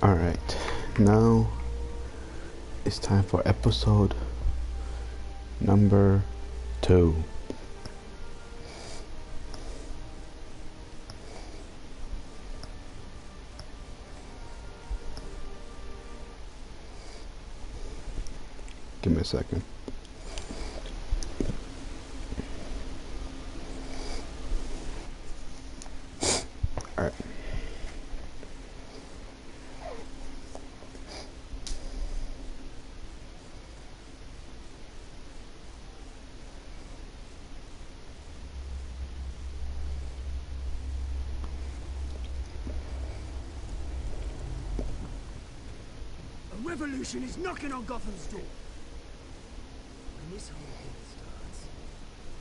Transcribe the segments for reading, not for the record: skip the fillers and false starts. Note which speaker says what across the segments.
Speaker 1: Alright, now it's time for episode number 2. Give me a second. Alright.
Speaker 2: A revolution is knocking on Gotham's door. When this whole thing starts,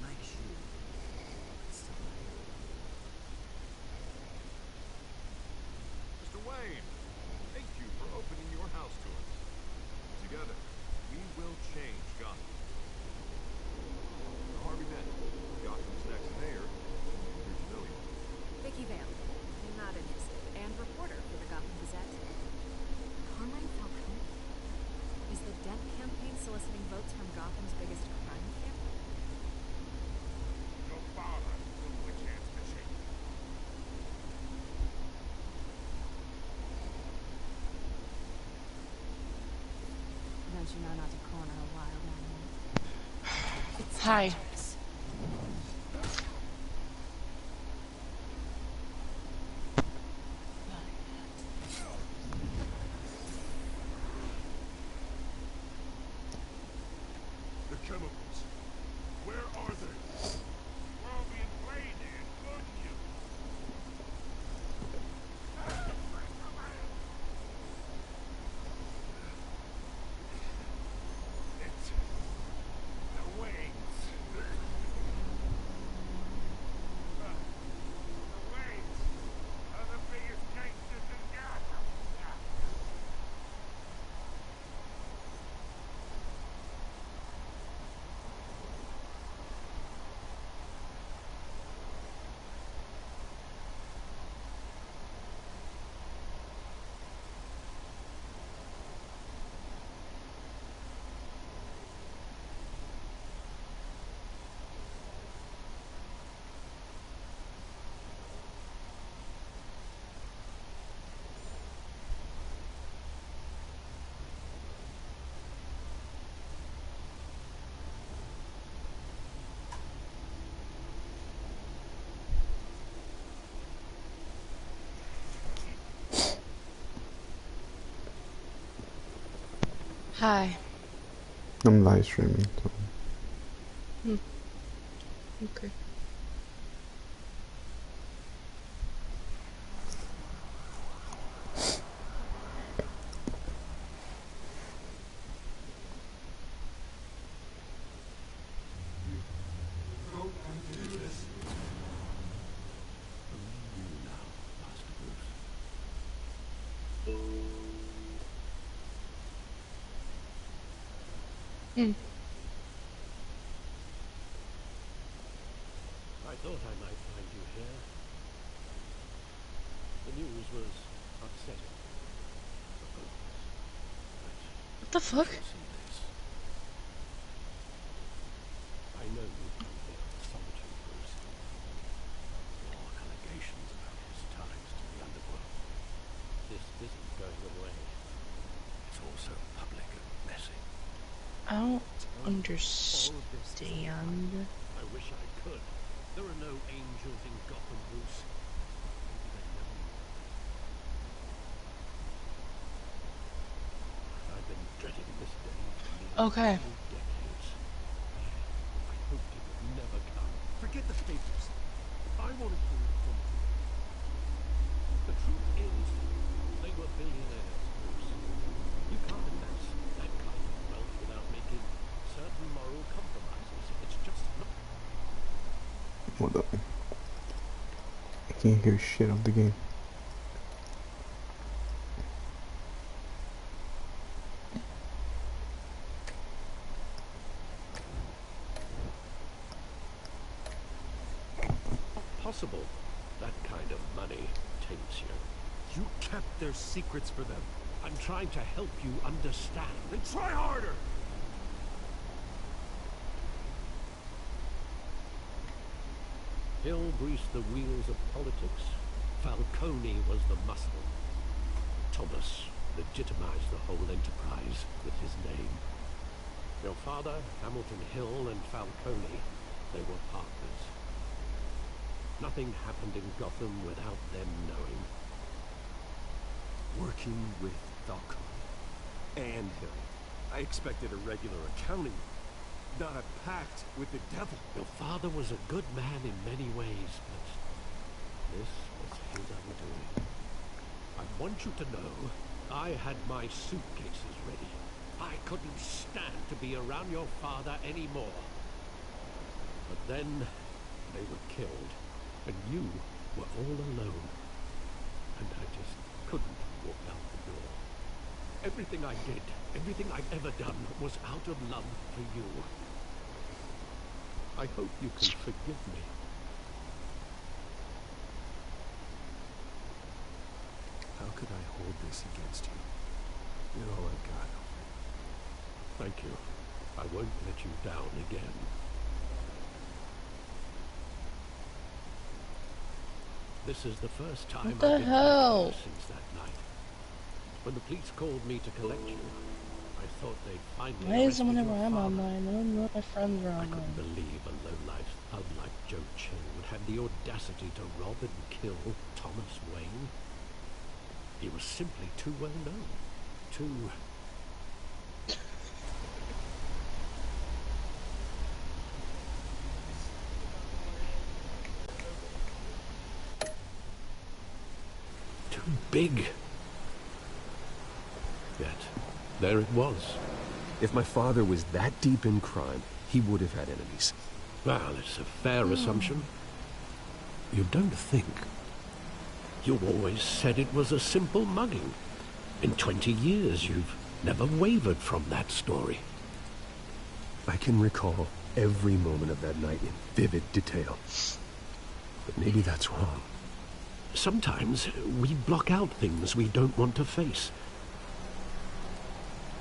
Speaker 2: make sure it's somebody.
Speaker 3: Mr. Wayne, thank you for opening your house to us. Together, we will change Gotham. Harvey Dent, Gotham's next mayor. Here to know you.
Speaker 4: Vicky Vale, novelist and reporter for the Gotham Gazette. Carmine Falcone? Is the Dent campaign soliciting votes from Gotham's biggest crime family?
Speaker 3: Your father blew a chance to shake.
Speaker 4: Don't you know not to corner a wild animal?
Speaker 5: Hi.
Speaker 3: The chemicals. Where are they? We're all being played, including you. It's the Waynes. The Waynes are the biggest gangsters in Gotham.
Speaker 5: Hi.
Speaker 1: I'm live streaming, so.
Speaker 5: Okay.
Speaker 6: I thought I might find you here. The news was upsetting.
Speaker 5: What the fuck?
Speaker 6: I know you come here with solitude, Bruce. Your allegations about his ties to the underworld. This isn't going away. It's also public and messy.
Speaker 5: I don't understand.
Speaker 6: I wish I could. There are no angels in Gotham, Bruce. Maybe they know you. I've been dreading this day for nearly
Speaker 5: Okay.
Speaker 6: 2 decades. I hoped it would never come.
Speaker 2: Forget the papers.
Speaker 6: I wanted to inform you. The truth is, they were billionaires, Bruce. You can't amass that kind of wealth without making certain moral compromises. It's just not.
Speaker 1: Hold up. I can't hear shit of the game.
Speaker 6: Possible that kind of money taints you.
Speaker 3: You kept their secrets for them.
Speaker 6: I'm trying to help you understand.
Speaker 3: Then try harder!
Speaker 6: Hill greased the wheels of politics. Falcone was the muscle. Thomas legitimized the whole enterprise with his name. Your father, Hamilton Hill, and Falcone, they were partners. Nothing happened in Gotham without them knowing.
Speaker 3: Working with Falcone and Hill. I expected a regular accounting, not a pact with the devil.
Speaker 6: Your father was a good man in many ways, but this was his undoing. I want you to know, I had my suitcases ready. I couldn't stand to be around your father anymore. But then, they were killed, and you were all alone. And I just couldn't walk out the door. Everything I did, everything I've ever done, was out of love for you. I hope you can forgive me.
Speaker 3: How could I hold this against you? You're all I've got.
Speaker 6: Thank you. I won't let you down again. This is the first time
Speaker 5: What the
Speaker 6: I've been
Speaker 5: hell?
Speaker 6: back here since that night. When the police called me to collect you, I thought they'd finally
Speaker 5: Why is it
Speaker 6: arrested
Speaker 5: whenever
Speaker 6: your
Speaker 5: I'm
Speaker 6: father.
Speaker 5: online? None of my friends are
Speaker 6: I
Speaker 5: online.
Speaker 6: couldn't believe a lowlife thug like Joe Chill would have the audacity to rob and kill Thomas Wayne. He was simply too well known. Too big. Yet, there it was.
Speaker 3: If my father was that deep in crime, he would have had enemies.
Speaker 6: Well, it's a fair assumption. You don't think. You always said it was a simple mugging. In 20 years, you've never wavered from that story.
Speaker 3: I can recall every moment of that night in vivid detail. But maybe that's wrong.
Speaker 6: Sometimes we block out things we don't want to face.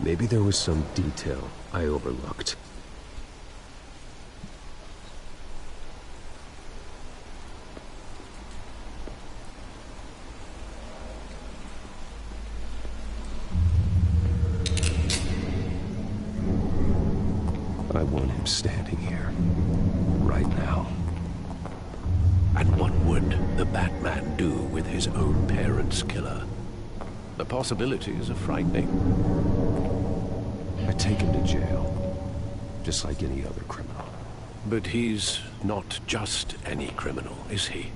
Speaker 3: Maybe there was some detail I overlooked. I want him standing here, right now.
Speaker 6: And what would the Batman do with his own parents' killer? The possibilities are frightening.
Speaker 3: I take him to jail, just like any other criminal.
Speaker 6: But he's not just any criminal, is he?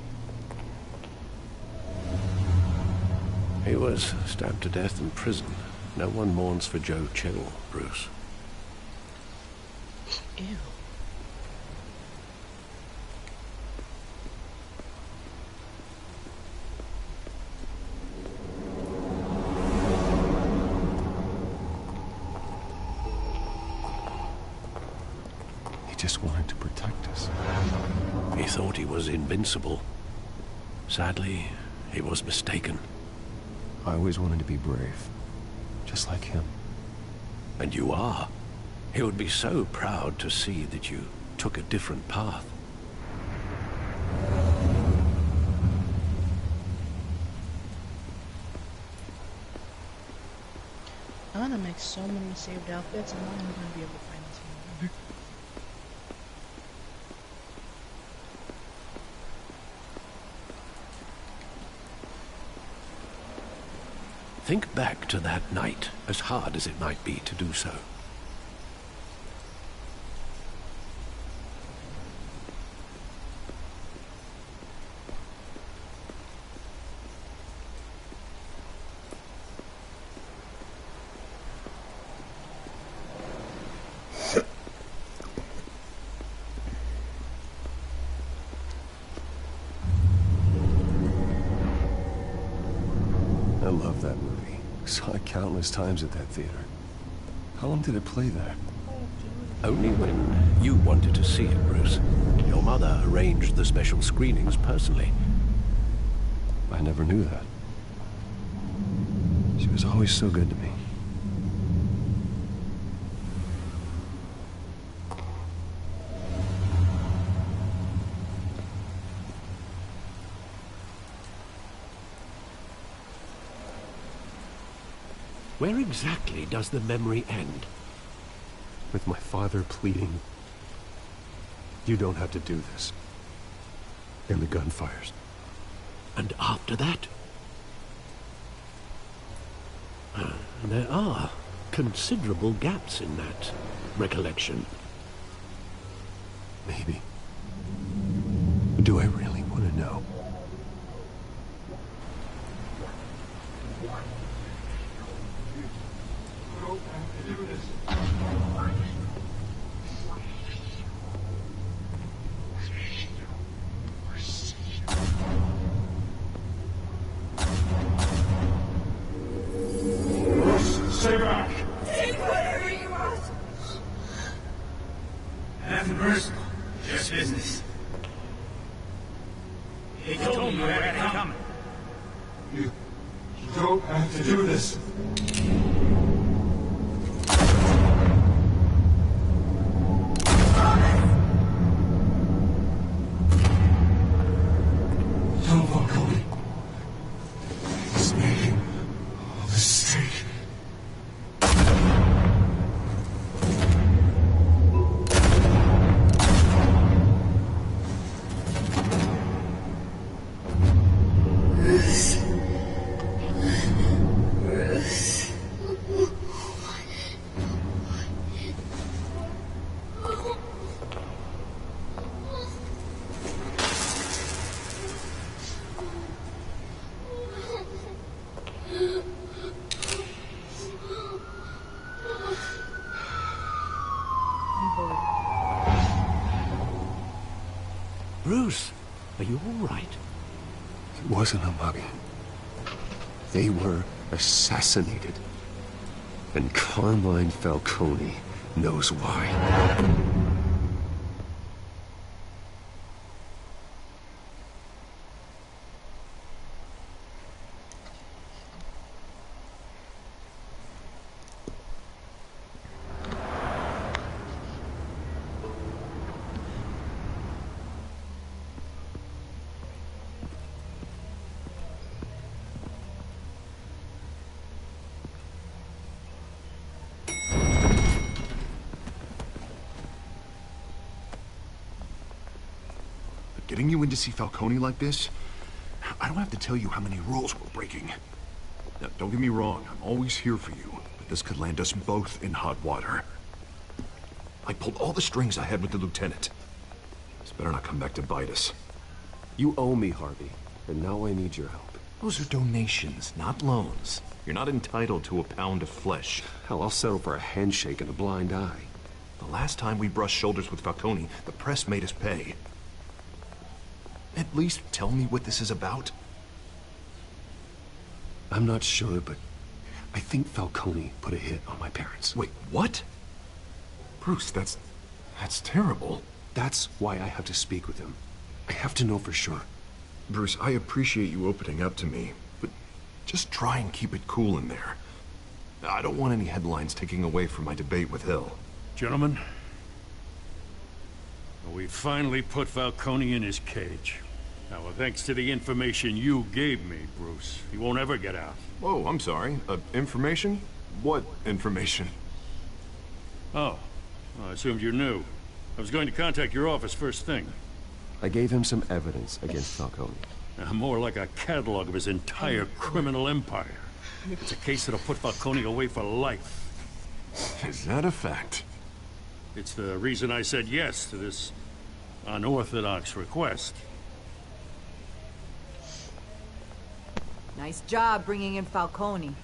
Speaker 6: He was stabbed to death in prison. No one mourns for Joe Chill, Bruce.
Speaker 5: Ew.
Speaker 3: He just wanted to protect us.
Speaker 6: He thought he was invincible. Sadly, he was mistaken.
Speaker 3: I always wanted to be brave, just like him.
Speaker 6: And you are. He would be so proud to see that you took a different path.
Speaker 5: I'm gonna make so many saved outfits, I'm not even gonna be able to find this one.
Speaker 6: Think back to that night, as hard as it might be to do so.
Speaker 3: I love that movie. Saw it countless times at that theater. How long did it play there?
Speaker 6: Only when you wanted to see it, Bruce. Your mother arranged the special screenings personally.
Speaker 3: I never knew that. She was always so good to me.
Speaker 6: Where exactly does the memory end?
Speaker 3: With my father pleading, "You don't have to do this." And the gun fires.
Speaker 6: And after that? There are considerable gaps in that recollection.
Speaker 3: Maybe. Do I really want to know?
Speaker 7: Stay back! Take whatever you want! Nothing personal, just business. He told me you had it coming.
Speaker 8: You don't have to do this. Tell Falcone. He's making a mistake.
Speaker 6: Bruce, are you all right?
Speaker 3: It wasn't a mugging. They were assassinated. And Carmine Falcone knows why.
Speaker 9: Getting you in to see Falcone like this, I don't have to tell you how many rules we're breaking. Now, don't get me wrong, I'm always here for you, but this could land us both in hot water. I pulled all the strings I had with the lieutenant. This better not come back to bite us.
Speaker 3: You owe me, Harvey, and now I need your help.
Speaker 9: Those are donations, not loans. You're not entitled to a pound of flesh.
Speaker 3: Hell, I'll settle for a handshake and a blind eye.
Speaker 9: The last time we brushed shoulders with Falcone, the press made us pay. At least tell me what this is about.
Speaker 3: I'm not sure, but I think Falcone put a hit on my parents.
Speaker 9: Wait, what? Bruce, that's terrible.
Speaker 3: That's why I have to speak with him. I have to know for sure.
Speaker 9: Bruce, I appreciate you opening up to me, but just try and keep it cool in there. I don't want any headlines taking away from my debate with Hill.
Speaker 10: Gentlemen, we finally put Falcone in his cage. Now, thanks to the information you gave me, Bruce, he won't ever get out.
Speaker 9: Oh, I'm sorry. Information? What information?
Speaker 10: Oh, well, I assumed you knew. I was going to contact your office first thing.
Speaker 3: I gave him some evidence against Falcone.
Speaker 10: More like a catalog of his entire criminal empire. It's a case that'll put Falcone away for life.
Speaker 9: Is that a fact?
Speaker 10: It's the reason I said yes to this unorthodox request.
Speaker 11: Nice job bringing in Falcone.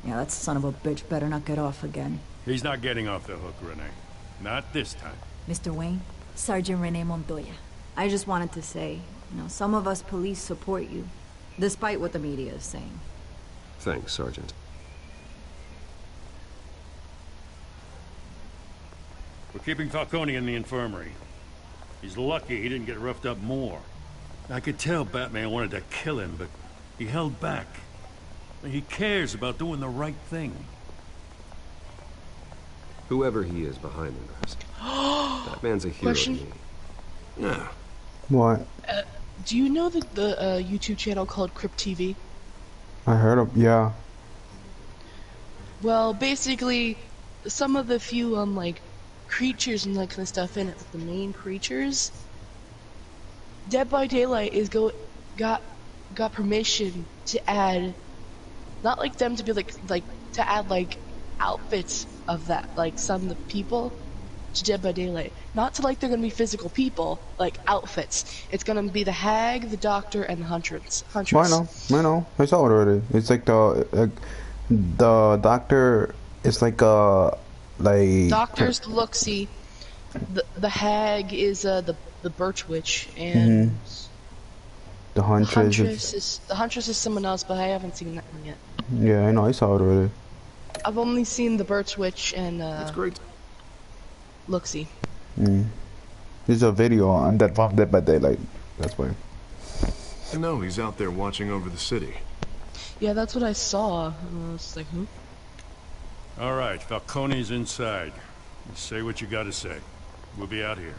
Speaker 11: Yeah, that son of a bitch better not get off again.
Speaker 10: He's not getting off the hook, Renee. Not this time.
Speaker 11: Mr. Wayne, Sergeant Renee Montoya. I just wanted to say, some of us police support you, despite what the media is saying.
Speaker 3: Thanks, Sergeant.
Speaker 10: We're keeping Falcone in the infirmary. He's lucky he didn't get roughed up more. I could tell Batman wanted to kill him, but he held back. He cares about doing the right thing.
Speaker 3: Whoever he is behind the mask. That man's a hero to
Speaker 5: Question?
Speaker 3: me. Yeah.
Speaker 1: What?
Speaker 5: Do you know the YouTube channel called Crypt TV?
Speaker 1: I heard of, yeah.
Speaker 5: Well, basically, some of the few like creatures and that kind of stuff in it, like the main creatures. Dead by Daylight is got permission to add, not like them to be like to add like outfits of that, like some of the people to Dead by Daylight. Not to like they're gonna be physical people, like outfits. It's gonna be the hag, the doctor, and the huntress.
Speaker 1: Well, I know. I saw it already. It's like the doctor is like
Speaker 5: Doctor's the Looksee. The hag is the Birch Witch, and
Speaker 1: the huntress
Speaker 5: the huntress is someone else, but I haven't seen that one yet.
Speaker 1: Yeah, I know. I saw it already.
Speaker 5: I've only seen the Birch Witch and
Speaker 3: That's great.
Speaker 5: Looksee.
Speaker 1: There's a video on that from Dead by Daylight. That's why.
Speaker 9: I know he's out there watching over the city.
Speaker 5: Yeah, that's what I saw. I was like, who?
Speaker 10: All right, Falcone's inside. You say what you gotta say. We'll be out here.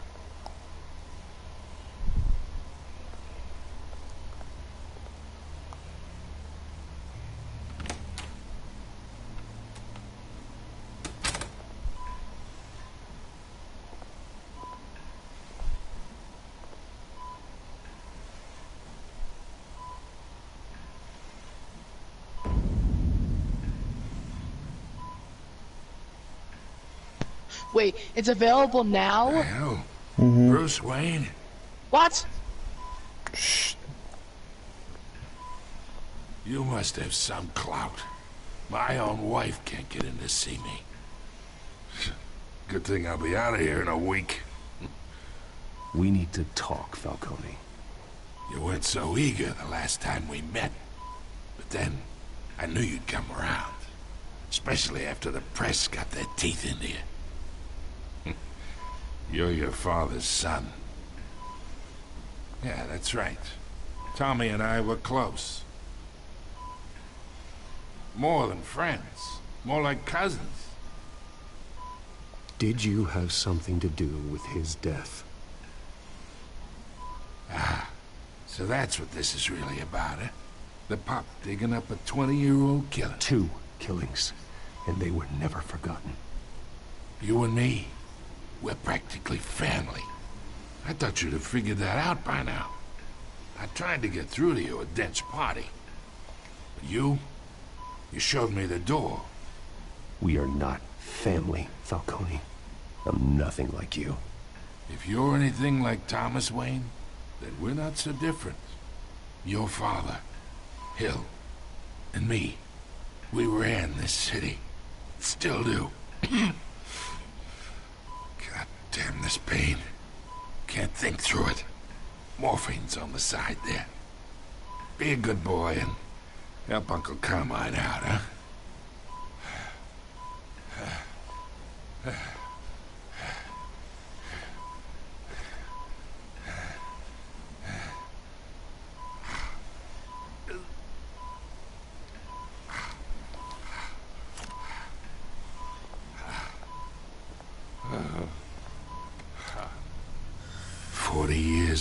Speaker 5: Wait, it's available now?
Speaker 7: Hello? Bruce Wayne?
Speaker 5: What?
Speaker 1: Shh.
Speaker 7: You must have some clout. My own wife can't get in to see me. Good thing I'll be out of here in a week.
Speaker 3: We need to talk, Falcone.
Speaker 7: You weren't so eager the last time we met. But then, I knew you'd come around. Especially after the press got their teeth into you. You're your father's son. Yeah, that's right. Tommy and I were close. More than friends. More like cousins.
Speaker 3: Did you have something to do with his death?
Speaker 7: Ah, so that's what this is really about, eh? The pup digging up a 20-year-old killer.
Speaker 3: 2 killings, and they were never forgotten.
Speaker 7: You and me, we're practically family. I thought you'd have figured that out by now. I tried to get through to you at Dent's party. But you showed me the door.
Speaker 3: We are not family, Falcone. I'm nothing like you.
Speaker 7: If you're anything like Thomas Wayne, then we're not so different. Your father, Hill, and me, we ran this city. Still do. God damn this pain. Can't think through it. Morphine's on the side there. Be a good boy and help Uncle Carmine out, huh?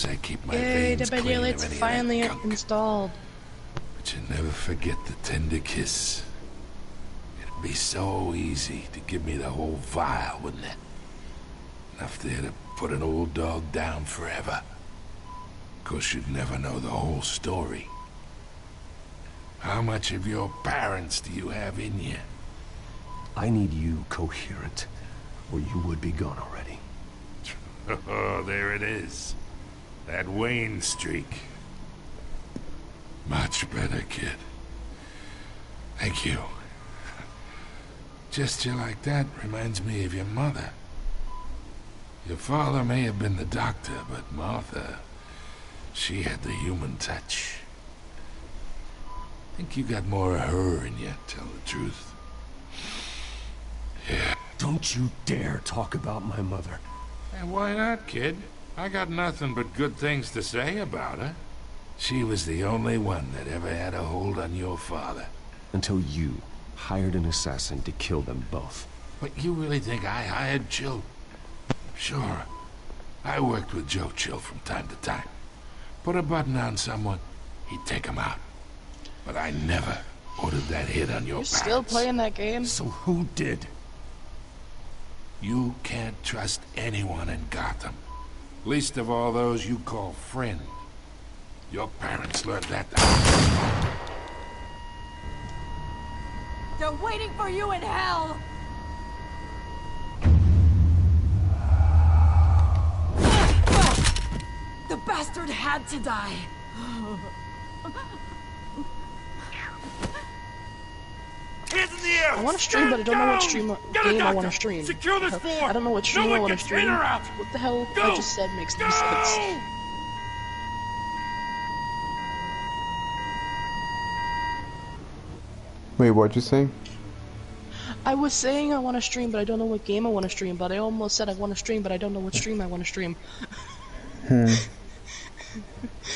Speaker 7: I keep my veins
Speaker 5: Dead by
Speaker 7: clean
Speaker 5: Daylight's
Speaker 7: of any
Speaker 5: finally
Speaker 7: of that gunk.
Speaker 5: installed.
Speaker 7: But you never forget the tender kiss. It'd be so easy to give me the whole vial, wouldn't it? Enough there to put an old dog down forever. Of course, you'd never know the whole story. How much of your parents do you have in you?
Speaker 3: I need you coherent, or you would be gone already.
Speaker 7: Oh, there it is. That Wayne streak. Much better, kid. Thank you. Gesture like that reminds me of your mother. Your father may have been the doctor, but Martha, she had the human touch. Think you got more of her in you, tell the truth. Yeah.
Speaker 3: Don't you dare talk about my mother.
Speaker 7: And why not, kid? I got nothing but good things to say about her. She was the only one that ever had a hold on your father.
Speaker 3: Until you hired an assassin to kill them both.
Speaker 7: But you really think I hired Chill? Sure. I worked with Joe Chill from time to time. Put a button on someone, he'd take him out. But I never ordered that hit on your
Speaker 5: You're
Speaker 7: parents.
Speaker 5: still playing that game?
Speaker 3: So who did?
Speaker 7: You can't trust anyone in Gotham. Least of all those you call friend. Your parents learned that.
Speaker 11: They're waiting for you in hell! The bastard had to die.
Speaker 3: Hands in the air!
Speaker 5: I want to stream, but I don't know what game I want to stream.
Speaker 3: Secure this floor!
Speaker 5: I don't know what stream
Speaker 3: No
Speaker 5: I
Speaker 3: one
Speaker 5: want to
Speaker 3: gets in
Speaker 5: stream.
Speaker 3: or out!
Speaker 5: What the hell
Speaker 3: Go!
Speaker 5: I just said makes no sense.
Speaker 1: Wait, what'd you say?
Speaker 5: I was saying I want to stream, but I don't know what game I want to stream. But I almost said I want to stream, but I don't know what stream I want to stream.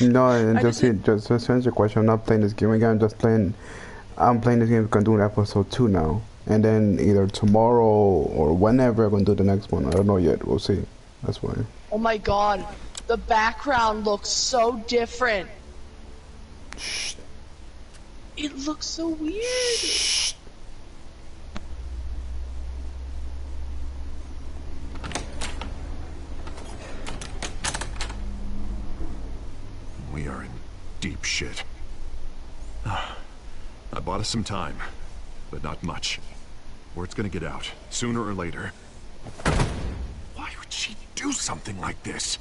Speaker 1: No, and just to answer your question, I'm not playing this game again. I'm playing this game because I'm doing episode 2 now. And then either tomorrow or whenever I'm going to do the next one. I don't know yet. We'll see. That's why.
Speaker 5: Oh my god. The background looks so different.
Speaker 1: Shh.
Speaker 5: It looks so weird.
Speaker 1: Shh.
Speaker 9: We are in deep shit. I bought us some time, but not much. Word's gonna get out, sooner or later. Why would she do something like this?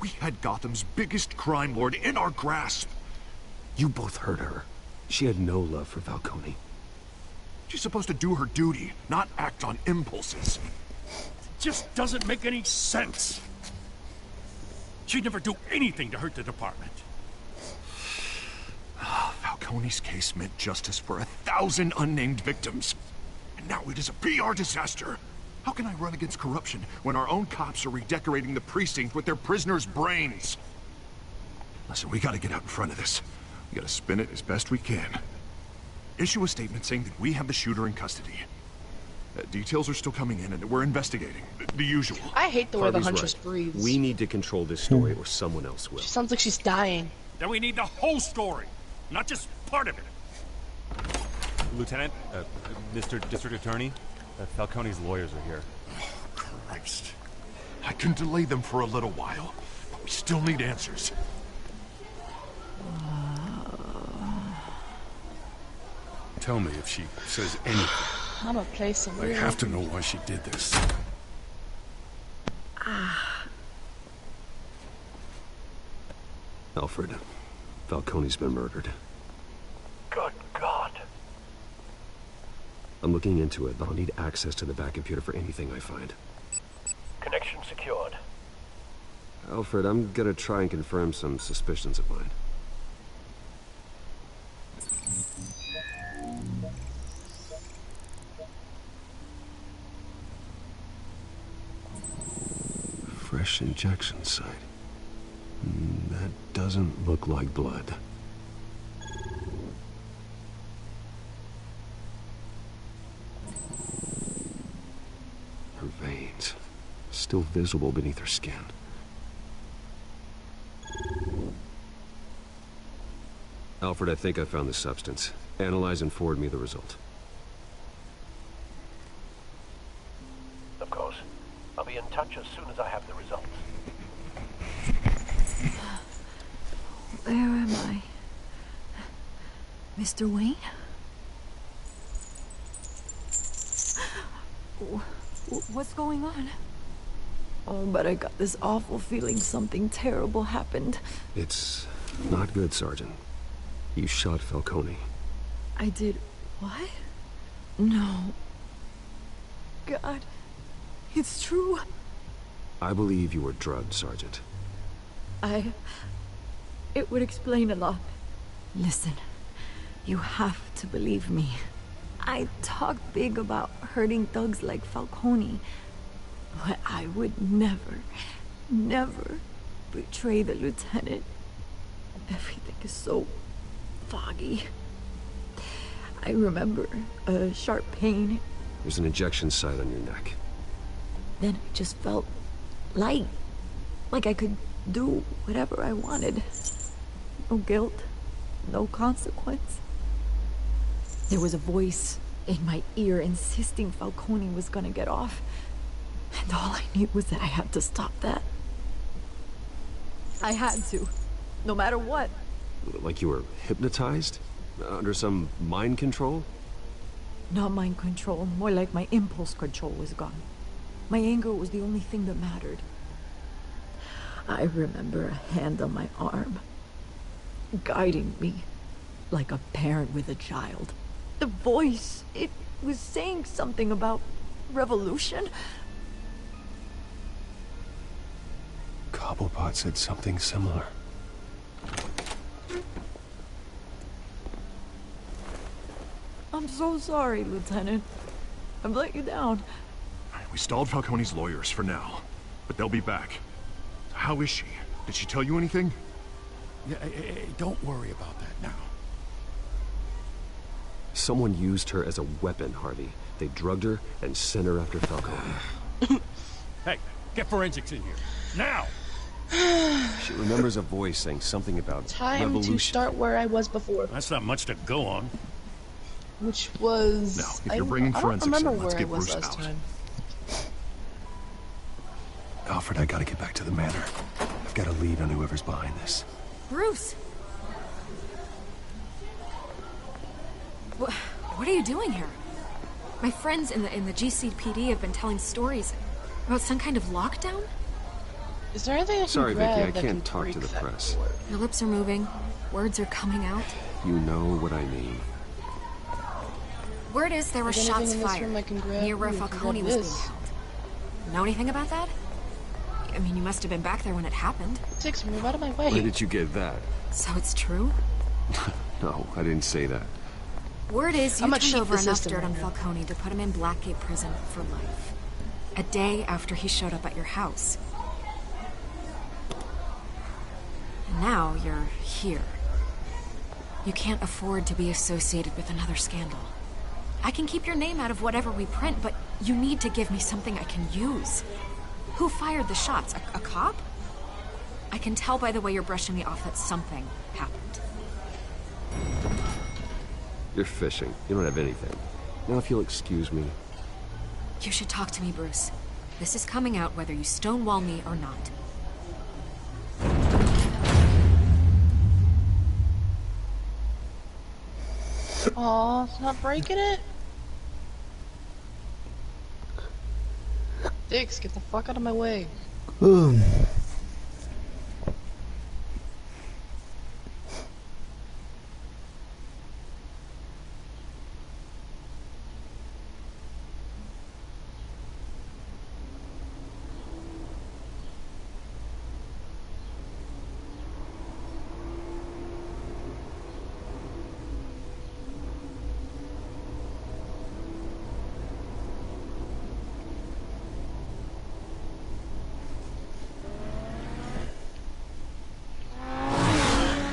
Speaker 9: We had Gotham's biggest crime lord in our grasp.
Speaker 3: You both hurt her. She had no love for Falcone.
Speaker 9: She's supposed to do her duty, not act on impulses.
Speaker 10: Just doesn't make any sense. She'd never do anything to hurt the department.
Speaker 9: Falcone's case meant justice for 1,000 unnamed victims. And now it is a PR disaster. How can I run against corruption when our own cops are redecorating the precinct with their prisoners' brains? Listen, we gotta get out in front of this. We gotta spin it as best we can. Issue a statement saying that we have the shooter in custody. Details are still coming in and we're investigating. The usual.
Speaker 5: I hate the way the
Speaker 3: Harvey's
Speaker 5: Huntress
Speaker 3: right.
Speaker 5: breathes.
Speaker 3: We need to control this story or someone else will.
Speaker 5: She sounds like she's dying.
Speaker 10: Then we need the whole story, not just part of it.
Speaker 12: Lieutenant, Mr. District Attorney, Falcone's lawyers are here.
Speaker 9: Christ. I can delay them for a little while, but we still need answers.
Speaker 10: Tell me if she says anything.
Speaker 5: I'm gonna play some
Speaker 10: I
Speaker 5: real.
Speaker 10: have to know why she did this.
Speaker 3: Alfred, Falcone's been murdered.
Speaker 6: Good God.
Speaker 3: I'm looking into it, but I'll need access to the back computer for anything I find.
Speaker 6: Connection secured.
Speaker 3: Alfred, I'm gonna try and confirm some suspicions of mine. Fresh injection site. That doesn't look like blood. Her veins, still visible beneath her skin. Alfred, I think I found the substance. Analyze and forward me the result.
Speaker 6: Of course. I'll be in touch as soon as I have the results.
Speaker 11: Where am I? Mr. Wayne? What's going on? Oh, but I got this awful feeling something terrible happened.
Speaker 3: It's not good, Sergeant. You shot Falcone.
Speaker 11: I did what? No. God, it's true.
Speaker 3: I believe you were drugged, Sergeant.
Speaker 11: It would explain a lot. Listen, you have to believe me. I talked big about hurting thugs like Falcone, but I would never, never betray the lieutenant. Everything is so foggy. I remember a sharp pain.
Speaker 3: There's an injection site on your neck.
Speaker 11: Then I just felt light. Like I could do whatever I wanted. No guilt. No consequence. There was a voice in my ear insisting Falcone was gonna get off. And all I knew was that I had to stop that. I had to. No matter what.
Speaker 3: Like you were hypnotized? Under some mind control?
Speaker 11: Not mind control, more like my impulse control was gone. My anger was the only thing that mattered. I remember a hand on my arm, guiding me like a parent with a child. The voice, it was saying something about revolution.
Speaker 3: Cobblepot said something similar.
Speaker 11: I'm so sorry, Lieutenant. I've let you down.
Speaker 9: We stalled Falcone's lawyers for now, but they'll be back. How is she? Did she tell you anything?
Speaker 6: Yeah, don't worry about that now.
Speaker 3: Someone used her as a weapon, Harvey. They drugged her and sent her after Falcone.
Speaker 10: Hey, get forensics in here. Now!
Speaker 3: She remembers a voice saying something about
Speaker 5: Time
Speaker 3: revolution.
Speaker 5: to start where I was before.
Speaker 10: That's not much to go on.
Speaker 5: Which was...
Speaker 9: Now, if you're bringing forensics
Speaker 5: I
Speaker 9: in,
Speaker 5: don't remember
Speaker 9: let's
Speaker 5: where I
Speaker 9: get
Speaker 5: was
Speaker 9: Bruce
Speaker 5: last
Speaker 9: out.
Speaker 5: time.
Speaker 3: Alfred, I gotta get back to the manor. I've got a lead on whoever's behind this.
Speaker 4: Bruce! What are you doing here? My friends in the GCPD have been telling stories about some kind of lockdown?
Speaker 5: Is there anything I can
Speaker 3: Sorry,
Speaker 5: grab
Speaker 3: Vicky, I
Speaker 5: that
Speaker 3: can't
Speaker 5: can
Speaker 3: talk
Speaker 5: break
Speaker 3: to the
Speaker 5: that
Speaker 3: press.
Speaker 5: door?
Speaker 4: Your lips are moving. Words are coming out.
Speaker 3: You know what I mean.
Speaker 4: Word is there were
Speaker 5: Is there anything
Speaker 4: shots
Speaker 5: in this
Speaker 4: fired
Speaker 5: room I can grab?
Speaker 4: near where
Speaker 5: Ooh, I can
Speaker 4: Falcone
Speaker 5: grab
Speaker 4: was being
Speaker 5: this.
Speaker 4: held. Know anything about that? I mean, you must have been back there when it happened.
Speaker 5: Six, move out of my way.
Speaker 3: Where did you get that?
Speaker 4: So it's true?
Speaker 3: No, I didn't say that.
Speaker 4: Word is you
Speaker 5: I'm gonna
Speaker 4: turned
Speaker 5: cheat
Speaker 4: over
Speaker 5: the
Speaker 4: enough
Speaker 5: system
Speaker 4: dirt on
Speaker 5: right now.
Speaker 4: Falcone to put him in Blackgate Prison for life. A day after he showed up at your house. And now you're here. You can't afford to be associated with another scandal. I can keep your name out of whatever we print, but you need to give me something I can use. Who fired the shots? A cop? I can tell by the way you're brushing me off that something happened.
Speaker 3: You're fishing. You don't have anything. Now, if you'll excuse me.
Speaker 4: You should talk to me, Bruce. This is coming out whether you stonewall me or not.
Speaker 5: Aw, it's not breaking it? Dix, get the fuck out of my way.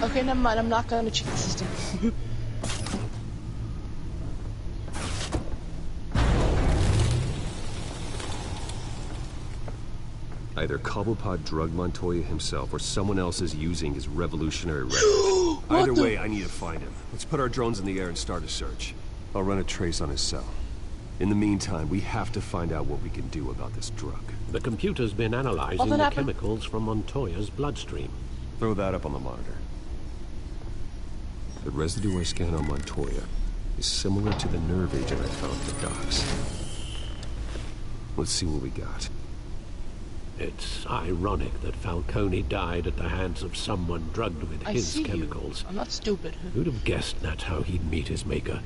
Speaker 5: Okay, never mind, I'm not gonna cheat the system.
Speaker 3: Either Cobblepot drugged Montoya himself or someone else is using his revolutionary rhetoric. Either way, I need to find him. Let's put our drones in the air and start a search. I'll run a trace on his cell. In the meantime, we have to find out what we can do about this drug.
Speaker 6: The computer's been analyzing
Speaker 5: Nothing
Speaker 6: the
Speaker 5: happened.
Speaker 6: chemicals from Montoya's bloodstream.
Speaker 3: Throw that up on the monitor. The residue I scan on Montoya is similar to the nerve agent I found at the docks. Let's see what we got.
Speaker 6: It's ironic that Falcone died at the hands of someone drugged with
Speaker 5: I
Speaker 6: his
Speaker 5: see
Speaker 6: chemicals.
Speaker 5: you. I'm not stupid.
Speaker 6: Who'd have guessed that's how he'd meet his maker?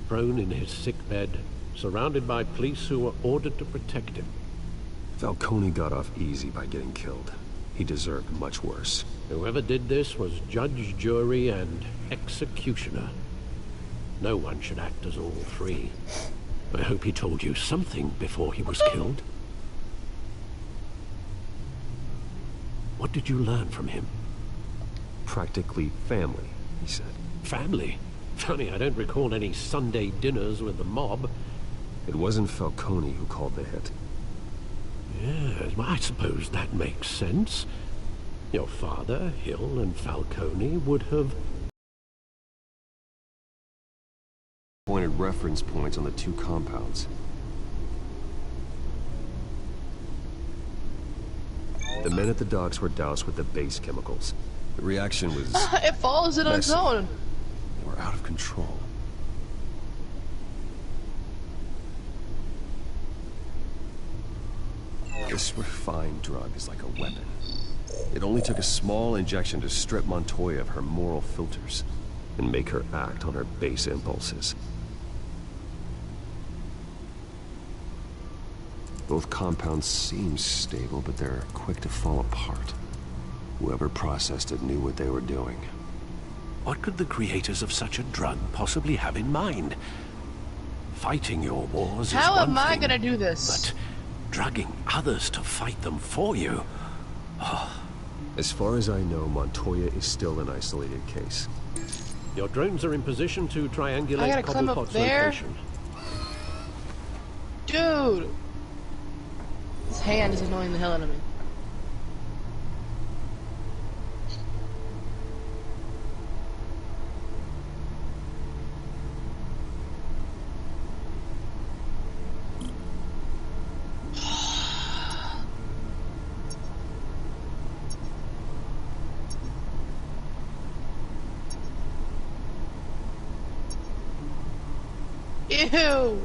Speaker 6: Prone in his sickbed, surrounded by police who were ordered to protect him.
Speaker 3: Falcone got off easy by getting killed. He deserved much worse.
Speaker 6: Whoever did this was judge, jury, and executioner. No one should act as all three. I hope he told you something before he was killed. What did you learn from him?
Speaker 3: Practically family, he said.
Speaker 6: Family? Funny, I don't recall any Sunday dinners with the mob.
Speaker 3: It wasn't Falcone who called the hit.
Speaker 6: Yes, well, I suppose that makes sense. Your father, Hill, and Falcone would have...
Speaker 3: Pointed reference points on the two compounds. The men at the docks were doused with the base chemicals. The reaction was...
Speaker 5: It follows it on its own.
Speaker 3: They were out of control. This refined drug is like a weapon. It only took a small injection to strip Montoya of her moral filters and make her act on her base impulses. Both compounds seem stable, but they're quick to fall apart. Whoever processed it knew what they were doing.
Speaker 6: What could the creators of such a drug possibly have in mind? Fighting your wars is one thing.
Speaker 5: How am I gonna do this?
Speaker 6: But drugging others to fight them for you? Oh.
Speaker 3: As far as I know, Montoya is still an isolated case.
Speaker 6: Your drones are in position to triangulate
Speaker 5: I gotta climb up
Speaker 6: Cobblepot's
Speaker 5: there?
Speaker 6: location.
Speaker 5: Dude! His hand is annoying the hell out of me. Ew!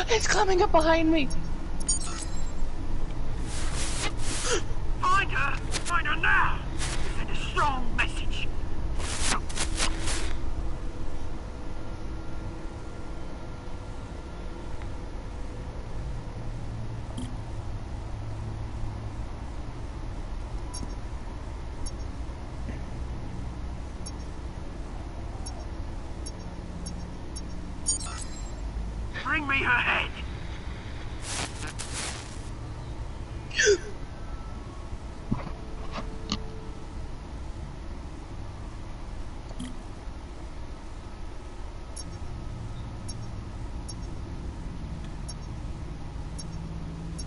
Speaker 5: It's coming up behind me!
Speaker 2: Find her! Find her now! Send a strong message! Bring me her head!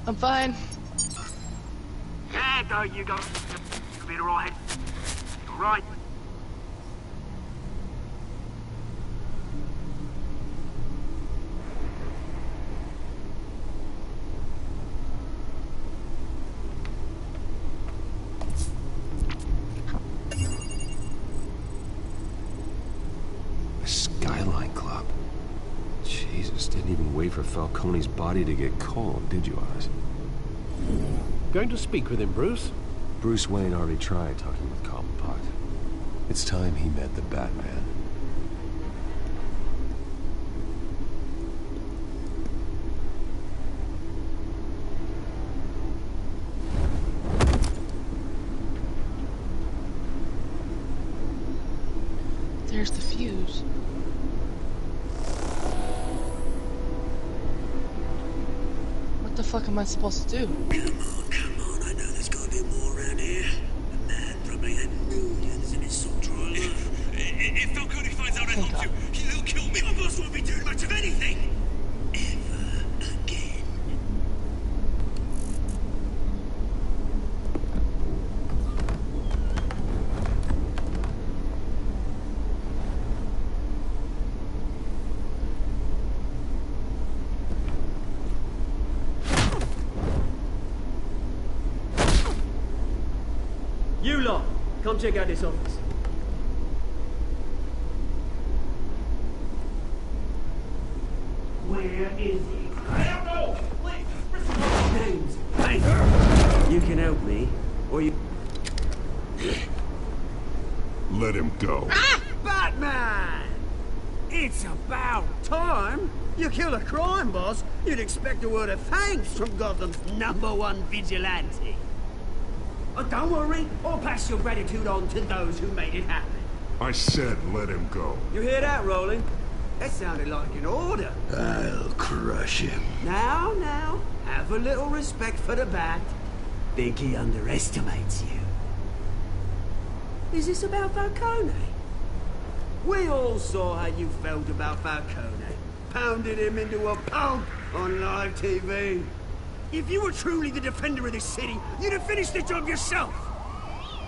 Speaker 5: I'm fine.
Speaker 2: Yeah, go, you go. You'll be alright. Alright.
Speaker 3: Skyline Club. Jesus, didn't even wait for Falcone's body to get cold, did you, Oz?
Speaker 6: Going to speak with him, Bruce?
Speaker 3: Bruce Wayne already tried talking with Cobblepot. It's time he met the Batman.
Speaker 5: There's the fuse. What the fuck am I supposed to do?
Speaker 2: Come on, I know there's gotta be more around here. The man probably had millions in his soul trial. If Falcone finds out I helped you, he'll kill me. Your boss won't be doing much of anything. Ever again.
Speaker 13: You lot, come check out this office. Where is he? I don't know! Please, names. Hey, you can help me, or you...
Speaker 9: Let him go.
Speaker 2: Ah! Batman! It's about time. You kill a crime boss, you'd expect a word of thanks from Gotham's #1 vigilante. Oh, don't worry, I'll pass your gratitude on to those who made it happen.
Speaker 9: I said let him go.
Speaker 2: You hear that, Roland? That sounded like an order.
Speaker 7: I'll crush him.
Speaker 2: Now, have a little respect for the Bat. Think he underestimates you. Is this about Falcone? We all saw how you felt about Falcone. Pounded him into a pulp on live TV. If you were truly the defender of this city, you'd have finished the job yourself.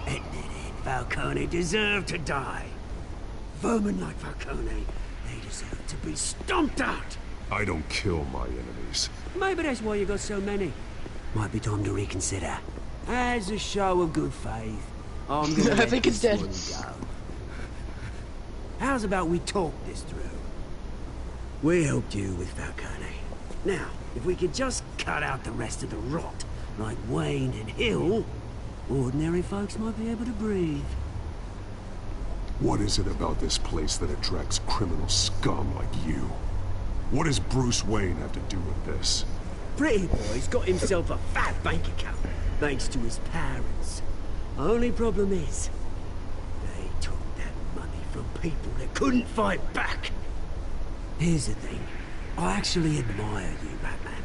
Speaker 2: Admit it, Falcone deserved to die. Vermin like Falcone, they deserve to be stomped out.
Speaker 9: I don't kill my enemies.
Speaker 2: Maybe that's why you got so many. Might be time to reconsider. As a show of good faith, I'm gonna
Speaker 5: I think it's dead.
Speaker 2: Go. How's about we talk this through? We helped you with Falcone. Now, if we could just cut out the rest of the rot, like Wayne and Hill, ordinary folks might be able to breathe.
Speaker 9: What is it about this place that attracts criminal scum like you? What does Bruce Wayne have to do with this?
Speaker 2: Pretty boy's got himself a fat bank account, thanks to his parents. Only problem is, they took that money from people that couldn't fight back. Here's the thing, I actually admire you, Batman.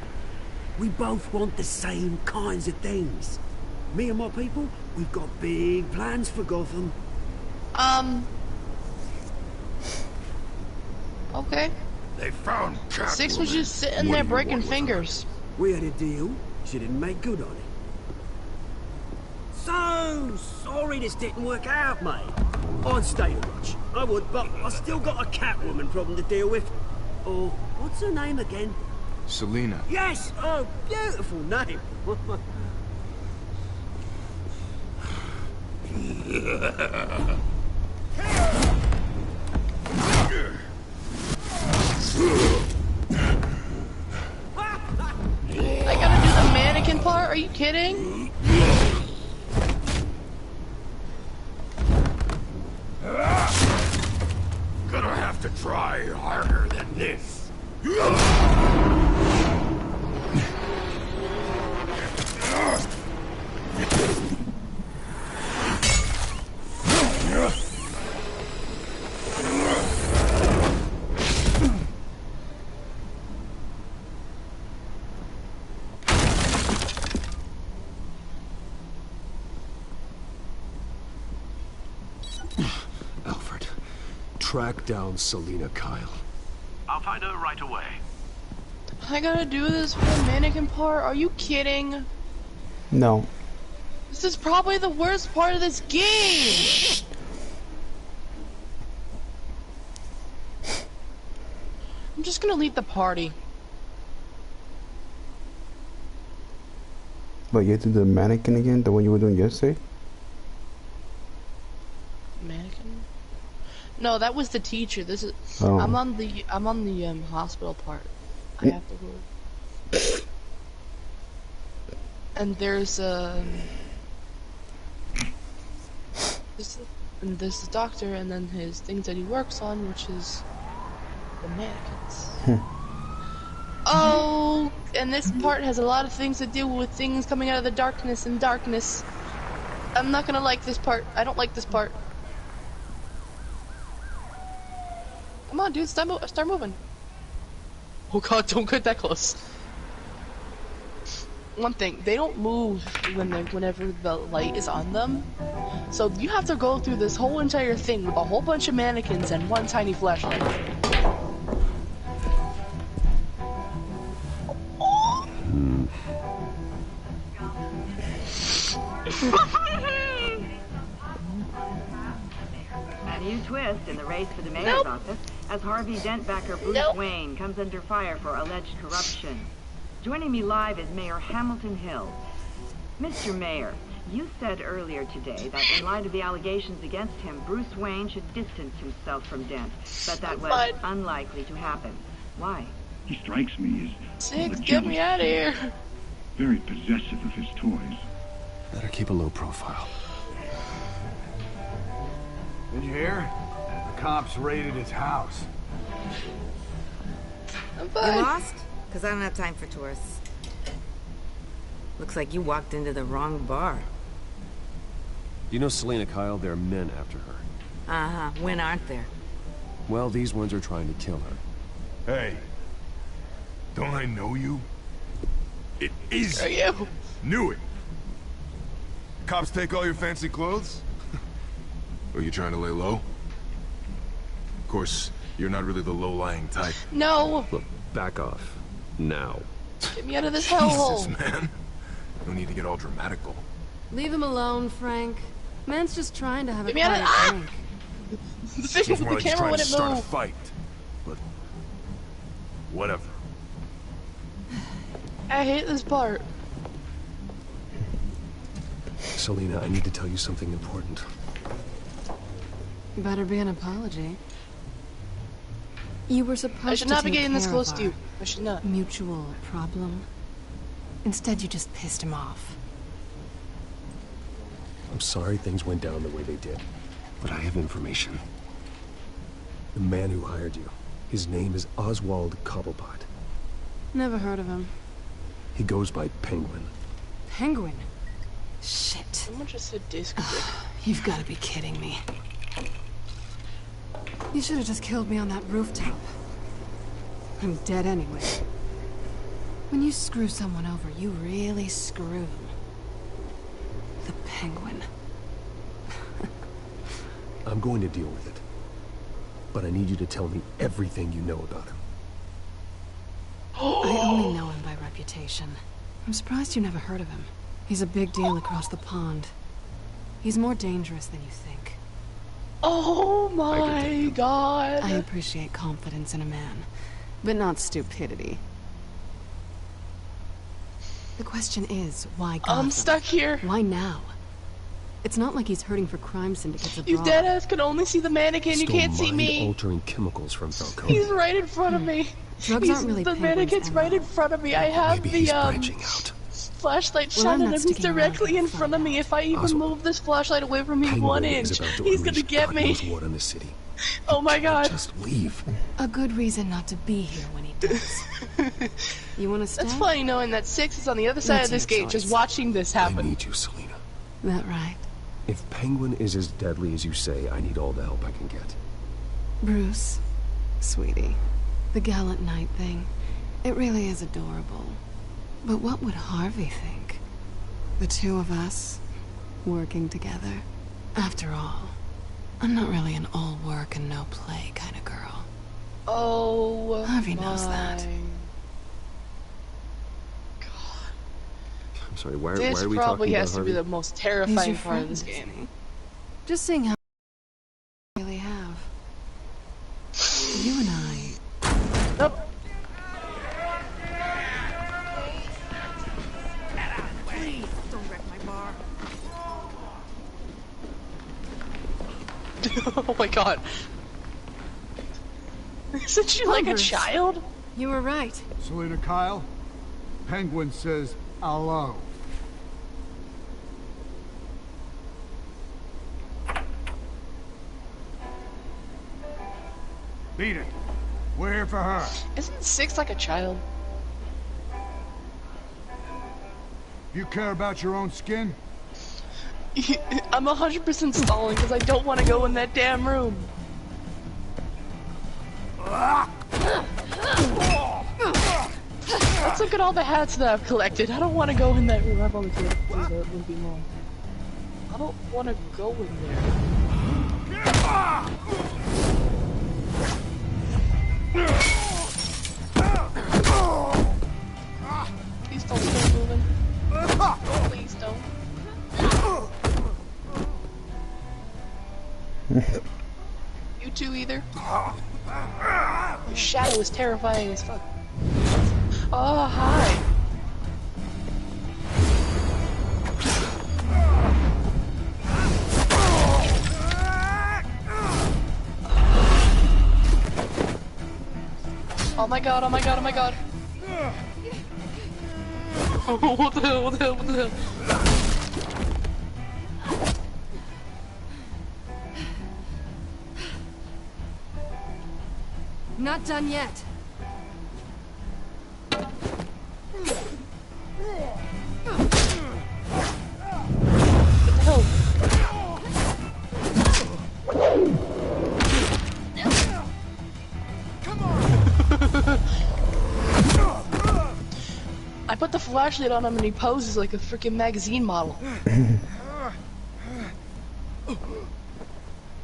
Speaker 2: We both want the same kinds of things. Me and my people, we've got big plans for Gotham.
Speaker 5: Okay.
Speaker 7: They found Catwoman.
Speaker 5: Six was just sitting there breaking fingers.
Speaker 2: We had a deal, she didn't make good on it. So sorry this didn't work out, mate. I'd stay to watch. I would, but I still got a Catwoman problem to deal with. Or, what's her name again?
Speaker 14: Selina.
Speaker 2: Yes! Oh, beautiful name.
Speaker 5: I gotta do the mannequin part? Are you kidding?
Speaker 7: Gonna have to try harder than this.
Speaker 9: Alfred, track down Selina Kyle.
Speaker 6: I'll find her right away.
Speaker 5: I gotta do this for the mannequin part? Are you kidding?
Speaker 1: No.
Speaker 5: This is probably the worst part of this game! I'm just gonna leave the party.
Speaker 1: But you have to do the mannequin again? The one you were doing yesterday?
Speaker 5: Mannequin? No, that was the teacher. This is
Speaker 1: Oh.
Speaker 5: I'm on the hospital part. I have to go. And there's this is doctor, and then his things that he works on, which is the mannequins. Oh, and this part has a lot of things to do with things coming out of the darkness and darkness. I'm not gonna like this part. I don't like this part. Come on, dude, start moving. Oh god, don't get that close. One thing, they don't move whenever the light is on them. So you have to go through this whole entire thing with a whole bunch of mannequins and one tiny flashlight.
Speaker 15: A new twist in the race for the mayor's office as Harvey Dent backer Bruce Wayne comes under fire for alleged corruption. Joining me live is Mayor Hamilton Hill. Mr. Mayor, you said earlier today that in light of the allegations against him, Bruce Wayne should distance himself from Dent, but that was unlikely to happen. Why?
Speaker 16: He strikes me as
Speaker 5: Six, get me out of here.
Speaker 16: very possessive of his toys.
Speaker 9: Better keep a low profile.
Speaker 17: Did you hear? The cops raided his house.
Speaker 5: I'm
Speaker 14: You
Speaker 5: fine.
Speaker 14: lost? Because I don't have time for tourists. Looks like you walked into the wrong bar.
Speaker 3: You know Selena Kyle? There are men after her.
Speaker 14: Uh-huh. When aren't there?
Speaker 3: Well, these ones are trying to kill her.
Speaker 7: Hey, don't I know you? It is
Speaker 5: Are you?
Speaker 7: Knew it. Cops take all your fancy clothes? Are you trying to lay low? Of course, you're not really the low-lying type.
Speaker 5: No.
Speaker 3: Look, back off. Now.
Speaker 5: Get me out of this hellhole.
Speaker 7: Jesus, man. No need to get all dramatical.
Speaker 17: Leave him alone, Frank. Man's just trying to have
Speaker 5: Get
Speaker 17: a
Speaker 5: me out of
Speaker 17: quiet drink.
Speaker 5: The thing
Speaker 7: Seems
Speaker 5: with
Speaker 7: more
Speaker 5: the
Speaker 7: like he's
Speaker 5: camera
Speaker 7: trying to
Speaker 5: wouldn't
Speaker 7: start a
Speaker 5: move.
Speaker 7: fight. But whatever.
Speaker 5: I hate this part.
Speaker 3: Selena, I need to tell you something important.
Speaker 17: Better be an apology. You were supposed to
Speaker 5: I should not be
Speaker 17: take
Speaker 5: getting this
Speaker 17: care
Speaker 5: close
Speaker 17: of
Speaker 5: to you.
Speaker 17: our
Speaker 5: I should not.
Speaker 17: mutual problem. Instead, you just pissed him off.
Speaker 3: I'm sorry things went down the way they did, but I have information. The man who hired you, his name is Oswald Cobblepot.
Speaker 17: Never heard of him.
Speaker 3: He goes by Penguin.
Speaker 17: Penguin? Shit.
Speaker 5: Someone just said disco dick.
Speaker 17: You've got to be kidding me. You should have just killed me on that rooftop. I'm dead anyway. When you screw someone over, you really screw them. The Penguin.
Speaker 3: I'm going to deal with it. But I need you to tell me everything you know about him.
Speaker 17: I only know him by reputation. I'm surprised you never heard of him. He's a big deal across the pond. He's more dangerous than you think.
Speaker 5: Oh my god.
Speaker 17: I appreciate confidence in a man, but not stupidity. The question is, why Gotham?
Speaker 5: I'm stuck here.
Speaker 17: Why now? It's not like he's hurting for crime syndicates abroad.
Speaker 5: You deadass can only see the mannequin. You can't see me.
Speaker 3: Altering chemicals from Falcone.
Speaker 5: He's right in front of me.
Speaker 17: Drugs aren't really
Speaker 5: the
Speaker 17: Penguin's
Speaker 5: mannequin's right in front of me. I have
Speaker 3: Maybe
Speaker 5: the
Speaker 3: he's branching out.
Speaker 5: flashlight
Speaker 17: Well, I'm
Speaker 5: shining
Speaker 17: not
Speaker 5: him. He's
Speaker 17: sticking around
Speaker 5: directly
Speaker 17: to
Speaker 5: in
Speaker 17: find
Speaker 5: front of me. If I even
Speaker 3: Oswald.
Speaker 5: move this flashlight away from me
Speaker 3: Penguin
Speaker 5: 1
Speaker 3: is
Speaker 5: inch,
Speaker 3: about to
Speaker 5: he's gonna
Speaker 3: unleash
Speaker 5: get
Speaker 3: God
Speaker 5: me.
Speaker 3: knows what on the city.
Speaker 5: Oh my god.
Speaker 3: Just leave.
Speaker 17: A good reason not to be here when he does. You want to stay?
Speaker 5: That's funny knowing that 6 is on the other side
Speaker 17: That's
Speaker 5: of this
Speaker 17: your
Speaker 5: gate, just
Speaker 17: choice.
Speaker 5: watching this
Speaker 3: I
Speaker 5: happen.
Speaker 3: need you, Selena.
Speaker 17: That right.
Speaker 3: If Penguin is as deadly as you say, I need all the help I can get.
Speaker 17: Bruce, sweetie, the gallant knight thing, it really is adorable. But what would Harvey think? The two of us, working together. After all, I'm not really an all work and no play kind of girl.
Speaker 5: Oh,
Speaker 17: Harvey knows that.
Speaker 3: I'm sorry, why
Speaker 5: This
Speaker 3: are we
Speaker 5: probably
Speaker 3: talking
Speaker 5: has
Speaker 3: about
Speaker 5: to be
Speaker 3: Harvey?
Speaker 5: the most
Speaker 17: He's
Speaker 5: terrifying
Speaker 17: your
Speaker 5: part of this
Speaker 17: friend,
Speaker 5: game.
Speaker 17: Just seeing how we really have. You and I.
Speaker 5: Nope.
Speaker 14: Please, don't wreck my bar.
Speaker 5: Oh my god. Isn't she like a
Speaker 17: Bruce.
Speaker 5: child?
Speaker 17: You were right.
Speaker 8: Selena Kyle, Penguin says hello. Beat it. We're here for her.
Speaker 5: Isn't 6 like a child?
Speaker 8: You care about your own skin?
Speaker 5: I'm 100% stalling because I don't want to go in that damn room. Let's look at all the hats that I've collected. I don't want to go in that room. I've only collected 2, that wouldn't be long. I don't want to go in there. Please don't start moving. Please don't. You two either. Your shadow is terrifying as fuck. Oh, hi. Oh my god, oh my god, oh my god. What the hell, what the hell, what the hell?
Speaker 11: Not done yet.
Speaker 5: I put the flashlight on him and he poses like a freaking magazine model.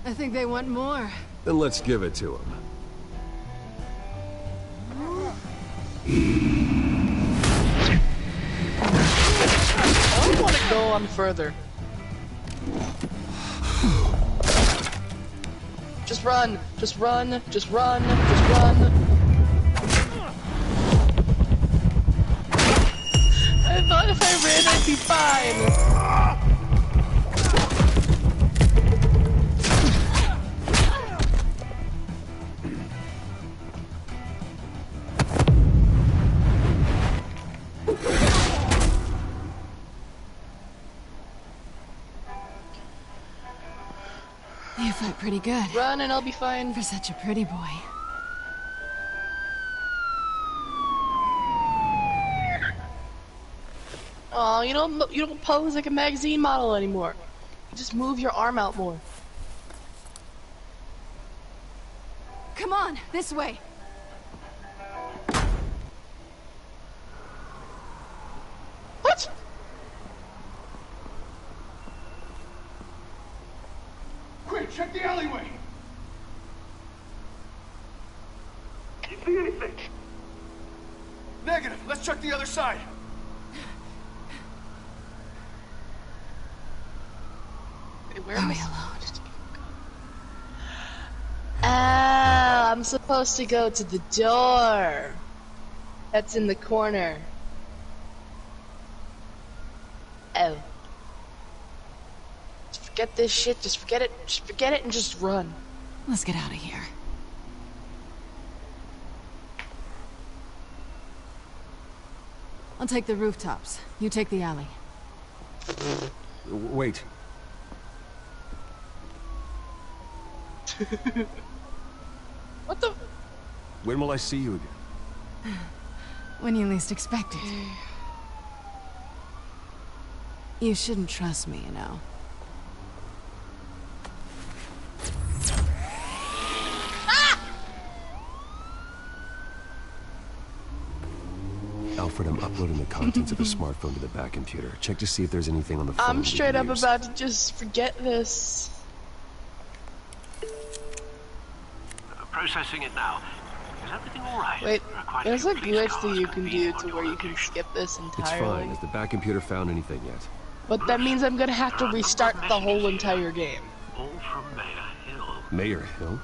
Speaker 11: I think they want more.
Speaker 3: Then let's give it to him.
Speaker 5: I don't want to go on further. Just run, just run, just run, just run. I thought if I ran I'd be fine.
Speaker 11: You fight pretty good.
Speaker 5: Run and I'll be fine.
Speaker 11: For such a pretty boy.
Speaker 5: Oh, you don't pose like a magazine model anymore. You just move your arm out more.
Speaker 11: Come on, this way.
Speaker 5: What?
Speaker 8: Quick, check the alleyway.
Speaker 2: Can you see anything?
Speaker 8: Negative. Let's check the other side.
Speaker 5: Where am I alone? Ah, I'm supposed to go to the door. That's in the corner. Oh. Just forget this shit. Just forget it. Just forget it and just run.
Speaker 11: Let's get out of here. I'll take the rooftops. You take the alley.
Speaker 3: Wait.
Speaker 5: What the?
Speaker 3: When will I see you again?
Speaker 11: When you least expect it. You shouldn't trust me, you know.
Speaker 3: Alfred, I'm uploading the contents of the smartphone to the back computer. Check to see if there's anything on the phone.
Speaker 5: I'm straight up about to just forget this.
Speaker 6: Processing it now. Is everything alright?
Speaker 5: Wait, there's a glitch that you can do to where you can skip this entirely.
Speaker 3: It's fine. Has the back computer found anything yet?
Speaker 5: But that means I'm gonna have to restart the whole entire game.
Speaker 6: All from Mayor Hill.
Speaker 3: Mayor Hill?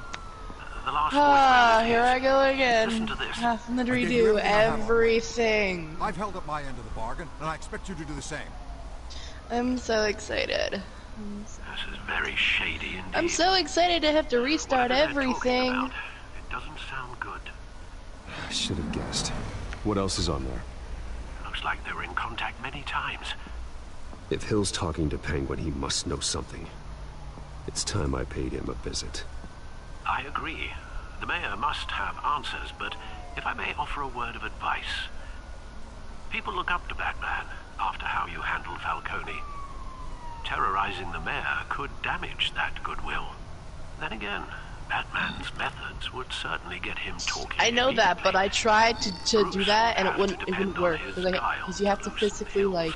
Speaker 5: Ah, here I go again. Having to redo everything.
Speaker 18: I've held up my end of the bargain, and I expect you to do the same.
Speaker 5: I'm so excited.
Speaker 6: This is very shady indeed.
Speaker 5: I'm so excited to have to restart everything.
Speaker 6: It doesn't sound good.
Speaker 3: I should have guessed. What else is on there?
Speaker 6: Looks like they were in contact many times.
Speaker 3: If Hill's talking to Penguin, he must know something. It's time I paid him a visit.
Speaker 6: I agree. The mayor must have answers, but if I may offer a word of advice. People look up to Batman after how you handled Falcone. Terrorizing the mayor could damage that goodwill. Then again, Batman's methods would certainly get him talking.
Speaker 5: I know that, but I tried to do that and it wouldn't work because you have to physically like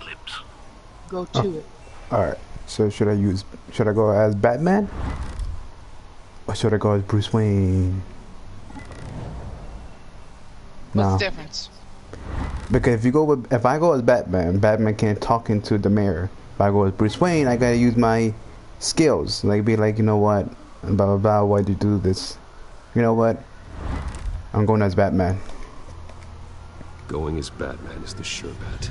Speaker 5: go to it.
Speaker 1: All right. So should I go as Batman? Or should I go as Bruce Wayne?
Speaker 5: What's the difference?
Speaker 1: Because if I go as Batman, Batman can't talk into the mirror. If I go as Bruce Wayne, I gotta use my skills. Like be like, you know what, blah blah blah. Why'd you do this? You know what? I'm going as Batman.
Speaker 3: Going as Batman is the sure bet.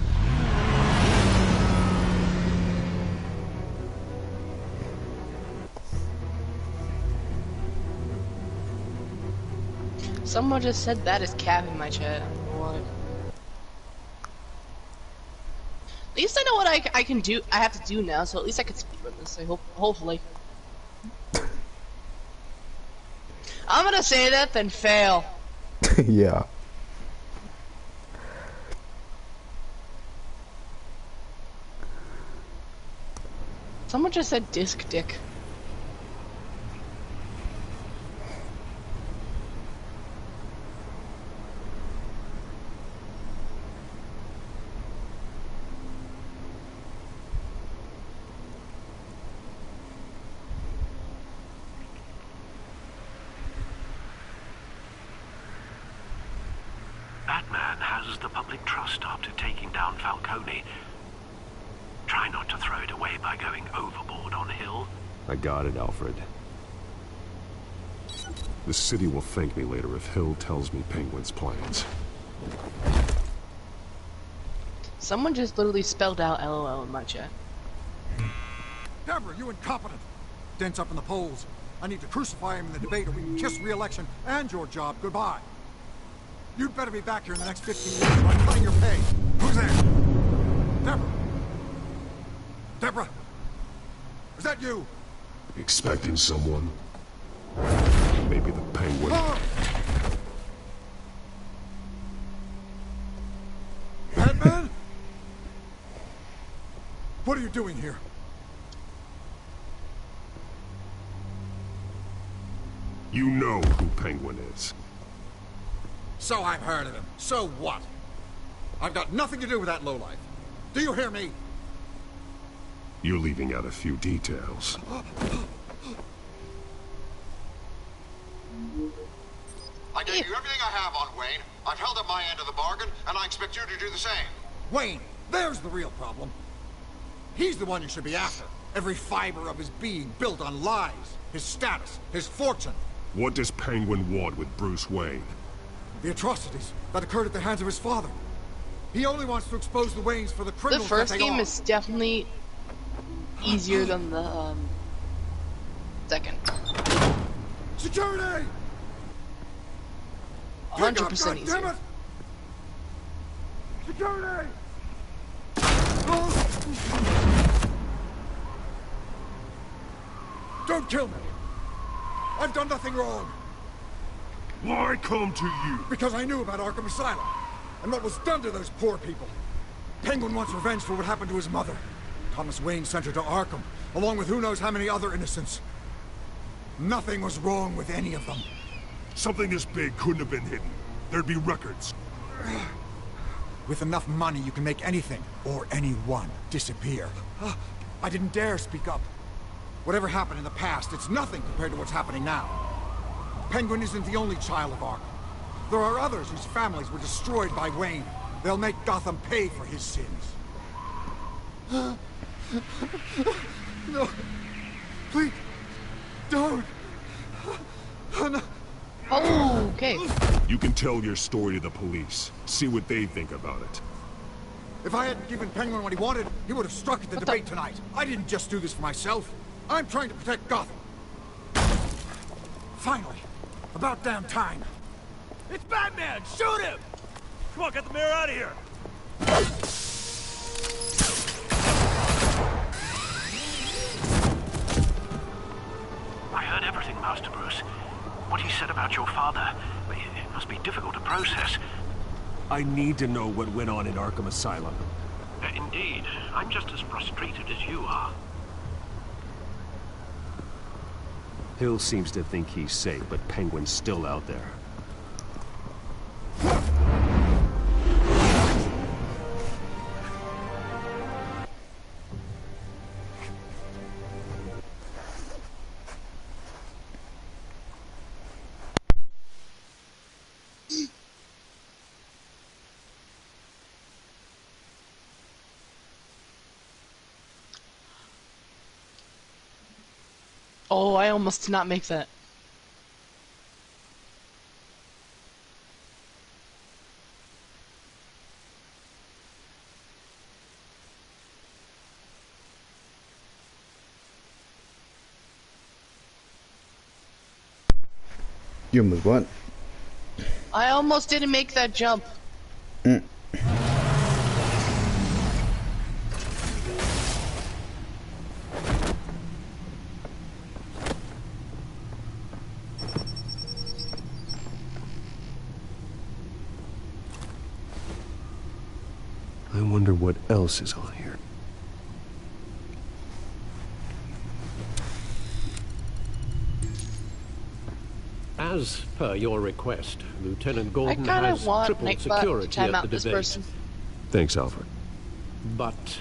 Speaker 5: Someone just said that is cap in my chat. I don't know why. At least I know what I can do. I have to do now, so at least I can speedrun this. I hope, hopefully. I'm gonna say that, then fail.
Speaker 1: Yeah.
Speaker 5: Someone just said disc dick.
Speaker 2: Batman has the public trust after taking down Falcone. Try not to throw it away by going overboard on Hill.
Speaker 3: I got it, Alfred. The city will thank me later if Hill tells me Penguin's plans.
Speaker 5: Someone just literally spelled out LOL in my chat.
Speaker 18: Deborah, you incompetent! Dents up in the polls. I need to crucify him in the debate or we can kiss re-election and your job goodbye. You'd better be back here in the next 15 minutes or I'm cutting your pay. Who's there? Deborah! Deborah! Is that you?
Speaker 3: Expecting someone? Maybe the Penguin.
Speaker 18: Batman? What are you doing here?
Speaker 3: You know who Penguin is.
Speaker 18: So I've heard of him. So what? I've got nothing to do with that lowlife. Do you hear me?
Speaker 3: You're leaving out a few details.
Speaker 18: I gave you everything I have on Wayne. I've held up my end of the bargain, and I expect you to do the same. Wayne, there's the real problem. He's the one you should be after. Every fiber of his being built on lies. His status, his fortune.
Speaker 3: What does Penguin want with Bruce Wayne?
Speaker 18: The atrocities that occurred at the hands of his father. He only wants to expose the Waynes for the criminals
Speaker 5: The first
Speaker 18: that they
Speaker 5: game
Speaker 18: are.
Speaker 5: is definitely easier than the second.
Speaker 18: Security!
Speaker 5: 100% easier.
Speaker 18: Damn it! Security! Don't kill me! I've done nothing wrong!
Speaker 3: Why come to you?
Speaker 18: Because I knew about Arkham Asylum, and what was done to those poor people. Penguin wants revenge for what happened to his mother. Thomas Wayne sent her to Arkham, along with who knows how many other innocents. Nothing was wrong with any of them.
Speaker 3: Something this big couldn't have been hidden. There'd be records.
Speaker 18: With enough money, you can make anything, or anyone, disappear. I didn't dare speak up. Whatever happened in the past, it's nothing compared to what's happening now. Penguin isn't the only child of Arkham. There are others whose families were destroyed by Wayne. They'll make Gotham pay for his sins. No. Please. Don't. No.
Speaker 5: Oh, okay.
Speaker 3: You can tell your story to the police. See what they think about it.
Speaker 18: If I hadn't given Penguin what he wanted, he would have struck at the debate tonight. I didn't just do this for myself. I'm trying to protect Gotham. Finally. About damn time.
Speaker 10: It's Batman! Shoot him! Come on, get the mayor out of here!
Speaker 2: I heard everything, Master Bruce. What he said about your father, it must be difficult to process.
Speaker 3: I need to know what went on in Arkham Asylum.
Speaker 2: Indeed. I'm just as frustrated as you are.
Speaker 3: Hill seems to think he's safe, but Penguin's still out there.
Speaker 5: Oh, I almost did not make that.
Speaker 1: You almost what?
Speaker 5: I almost didn't make that jump.
Speaker 3: I wonder what else is on here.
Speaker 6: As per your request, Lieutenant Gordon
Speaker 5: kinda
Speaker 6: has
Speaker 5: want
Speaker 6: triple
Speaker 5: Nightbot to
Speaker 6: security
Speaker 5: time
Speaker 6: at
Speaker 5: out
Speaker 6: the
Speaker 5: this
Speaker 6: debate.
Speaker 5: person.
Speaker 3: Thanks, Alfred.
Speaker 6: But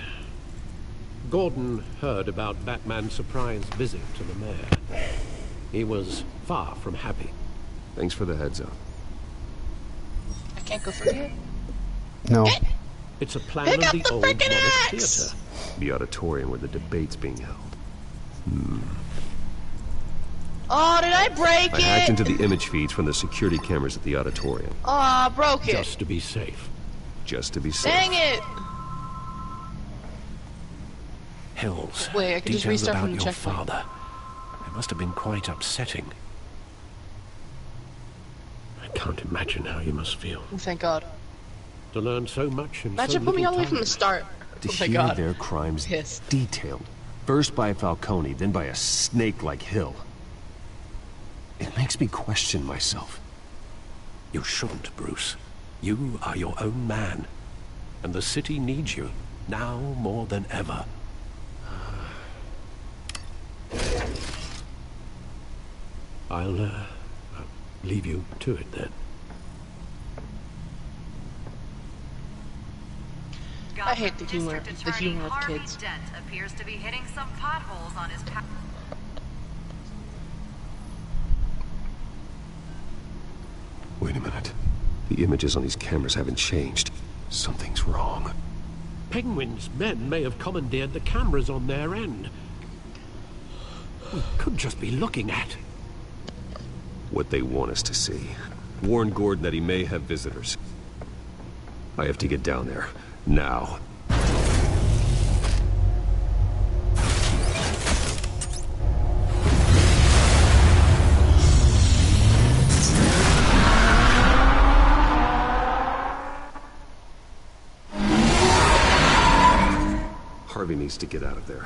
Speaker 6: Gordon heard about Batman's surprise visit to the mayor. He was far from happy.
Speaker 3: Thanks for the heads up.
Speaker 5: I can't go through here.
Speaker 1: No.
Speaker 6: It's a plan
Speaker 5: Pick
Speaker 6: of
Speaker 5: up
Speaker 6: the
Speaker 5: the
Speaker 6: old
Speaker 5: frickin'
Speaker 6: Monarch
Speaker 5: axe!
Speaker 6: Theatre.
Speaker 3: The auditorium where the debate's being held.
Speaker 5: Oh, did I break
Speaker 3: I
Speaker 5: it?
Speaker 3: hacked into the image feeds from the security cameras at the auditorium.
Speaker 5: Oh, I broke it.
Speaker 6: Just to be safe.
Speaker 3: Just to be safe.
Speaker 5: Dang it.
Speaker 6: Hills.
Speaker 5: Wait, I can just
Speaker 6: Details
Speaker 5: restart
Speaker 6: about
Speaker 5: from the
Speaker 6: your
Speaker 5: checkpoint.
Speaker 6: father. It must have been quite upsetting. I can't imagine how you must feel.
Speaker 5: Oh, thank God.
Speaker 6: To learn so much in
Speaker 5: Imagine
Speaker 6: so
Speaker 5: put me all
Speaker 6: little
Speaker 5: the way from
Speaker 6: time.
Speaker 5: the start.
Speaker 3: To
Speaker 5: Oh my
Speaker 3: hear
Speaker 5: God.
Speaker 3: their crimes
Speaker 5: Pissed.
Speaker 3: detailed. First by Falcone, then by a snake like Hill. It makes me question myself.
Speaker 6: You shouldn't, Bruce. You are your own man. And the city needs you, now more than ever. I'll leave you to it then.
Speaker 5: I hate the humor of
Speaker 4: Harvey
Speaker 5: kids.
Speaker 4: Dent appears to be hitting some potholes on his path.
Speaker 3: Wait a minute. The images on these cameras haven't changed. Something's wrong.
Speaker 6: Penguin's men may have commandeered the cameras on their end. We could just be looking at
Speaker 3: What they want us to see. Warn Gordon that he may have visitors. I have to get down there. Now. Harvey needs to get out of there.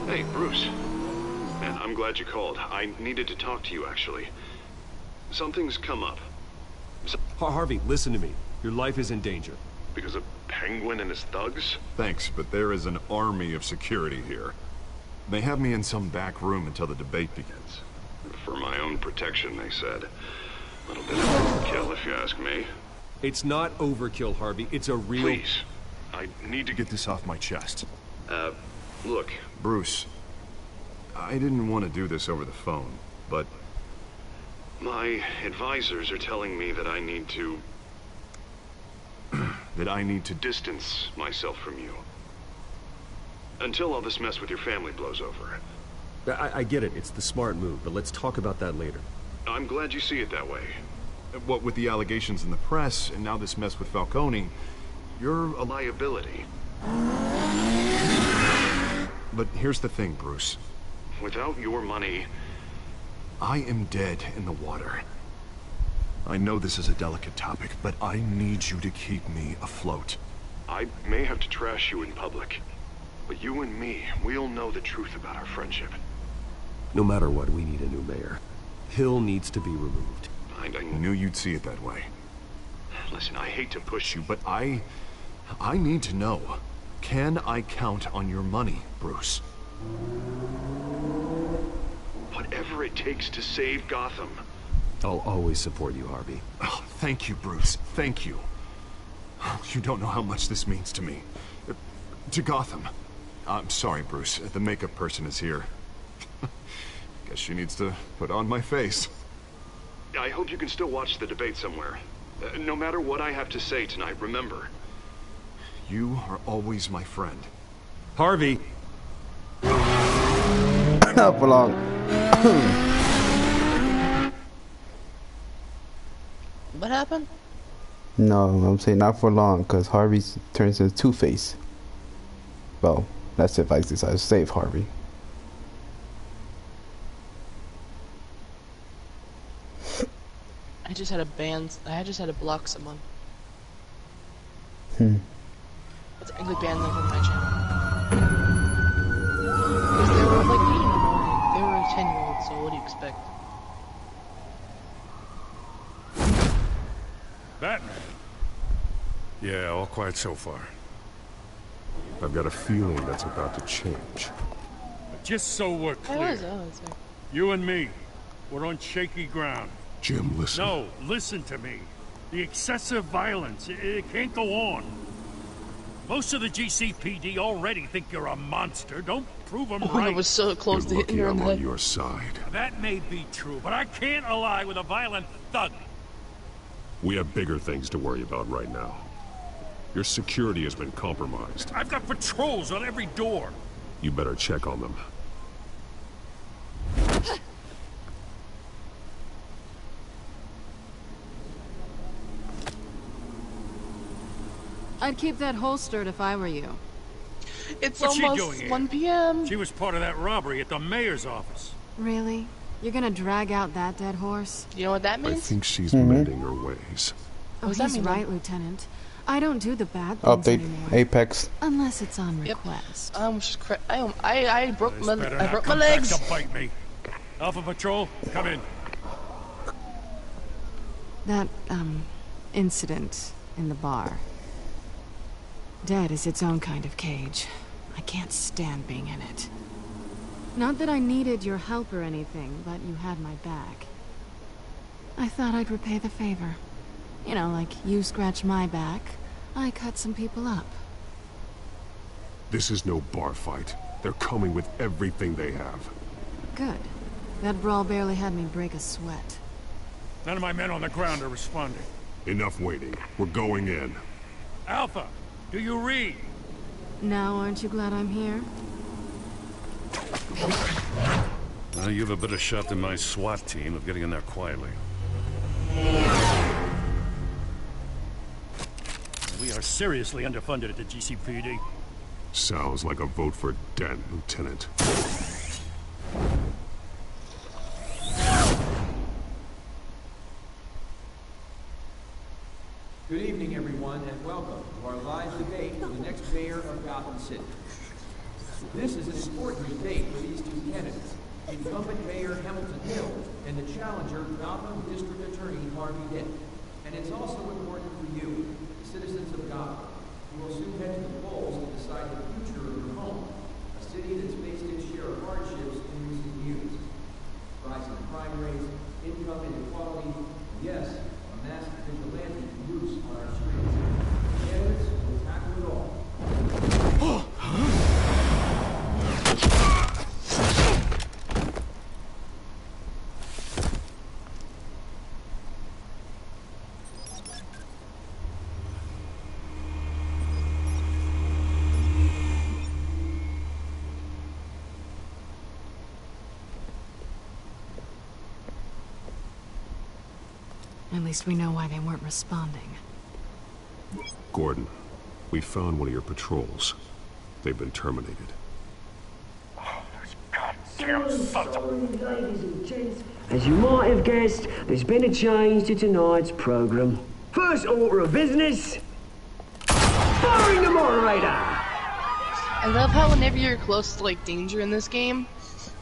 Speaker 9: Hey, Bruce. Man, I'm glad you called. I needed to talk to you, actually. Something's come up.
Speaker 3: Harvey, listen to me. Your life is in danger.
Speaker 9: Because of Penguin and his thugs? Thanks, but there is an army of security here. They have me in some back room until the debate begins. For my own protection, they said. A little bit of overkill, if you ask me.
Speaker 3: It's not overkill, Harvey. It's a real...
Speaker 9: Please. I need to get this off my chest. Look, Bruce. I didn't want to do this over the phone, but... my advisors are telling me that I need to... that I need to distance myself from you. Until all this mess with your family blows over.
Speaker 3: I get it. It's the smart move, but let's talk about that later.
Speaker 9: I'm glad you see it that way. What with the allegations in the press, and now this mess with Falcone, you're a liability. But here's the thing, Bruce. Without your money, I am dead in the water. I know this is a delicate topic, but I need you to keep me afloat. I may have to trash you in public, but you and me, we'll know the truth about our friendship.
Speaker 3: No matter what, we need a new mayor. Hill needs to be removed.
Speaker 9: I knew you'd see it that way. Listen, I hate to push you, but I need to know. Can I count on your money, Bruce? Whatever it takes to save Gotham.
Speaker 3: I'll always support you, Harvey.
Speaker 9: Oh, thank you, Bruce. Thank you. You don't know how much this means to me. To Gotham. I'm sorry, Bruce. The makeup person is here. Guess she needs to put on my face. I hope you can still watch the debate somewhere. No matter what I have to say tonight, remember. You are always my friend.
Speaker 3: Harvey!
Speaker 1: Not for long.
Speaker 5: What happened?
Speaker 1: No, I'm saying not for long, because Harvey turns into Two-Face. Well, that's if I decide to save Harvey.
Speaker 5: I just had to block someone.
Speaker 1: Hmm.
Speaker 5: Let's actually ban them from my channel. Because they were like being annoying. They were 10-year-olds, so what do you expect?
Speaker 10: Batman? Yeah, all quiet so far.
Speaker 3: I've got a feeling that's about to change.
Speaker 10: But just so we're clear, you and me, we're on shaky ground.
Speaker 9: Jim, listen.
Speaker 10: No, listen to me. The excessive violence, it can't go on. Most of the GCPD already think you're a monster. Don't prove them right.
Speaker 5: I was so close to hitting her in the
Speaker 9: I'm on
Speaker 5: head.
Speaker 9: your side.
Speaker 10: That may be true, but I can't ally with a violent thug.
Speaker 3: We have bigger things to worry about right now. Your security has been compromised.
Speaker 10: I've got patrols on every door.
Speaker 3: You better check on them.
Speaker 19: I'd keep that holstered if I were you.
Speaker 5: It's
Speaker 10: What's she doing
Speaker 5: almost
Speaker 10: here?
Speaker 5: 1 p.m.
Speaker 10: She was part of that robbery at the mayor's office.
Speaker 19: Really? You're gonna drag out that dead horse?
Speaker 5: You know what that
Speaker 3: I
Speaker 5: means?
Speaker 3: think she's mending her ways.
Speaker 19: Oh,
Speaker 5: does that
Speaker 19: he's
Speaker 5: mean
Speaker 19: right,
Speaker 5: then?
Speaker 19: Lieutenant. I don't do the bad things
Speaker 1: Update
Speaker 19: anymore.
Speaker 1: Apex.
Speaker 19: Unless it's on request.
Speaker 5: I broke
Speaker 10: This
Speaker 5: my
Speaker 10: better
Speaker 5: I
Speaker 10: not
Speaker 5: broke my
Speaker 10: come back
Speaker 5: legs.
Speaker 10: to bite me. Alpha Patrol, come in.
Speaker 19: That, incident in the bar. Dead is its own kind of cage. I can't stand being in it. Not that I needed your help or anything, but you had my back. I thought I'd repay the favor. You know, like you scratch my back, I cut some people up.
Speaker 3: This is no bar fight. They're coming with everything they have.
Speaker 19: Good. That brawl barely had me break a sweat.
Speaker 10: None of my men on the ground are responding.
Speaker 3: Enough waiting. We're going in.
Speaker 10: Alpha, do you read?
Speaker 19: Now, aren't you glad I'm here?
Speaker 10: Well, you have a better shot than my SWAT team of getting in there quietly. We are seriously underfunded at the GCPD.
Speaker 3: Sounds like a vote for Dent, Lieutenant.
Speaker 20: Good evening, everyone, and welcome to our live debate for the next mayor of Gotham City. This is an important debate for these two candidates, incumbent Mayor Hamilton Hill and the challenger Gotham District Attorney Harvey Dent. And it's also important for you, the citizens of Gotham, who will soon head to the polls to decide the future of your home, a city that's faced its share of hardships in recent years. Rising crime rates, income inequality, and yes, a mass vigilante loose on our streets. Candidates will tackle it all.
Speaker 19: At least we know why they weren't responding.
Speaker 3: Gordon, we found one of your patrols. They've been terminated.
Speaker 13: As you might have guessed, there's been a change to tonight's program. First order of business, firing the moderator.
Speaker 5: I love how whenever you're close to like danger in this game,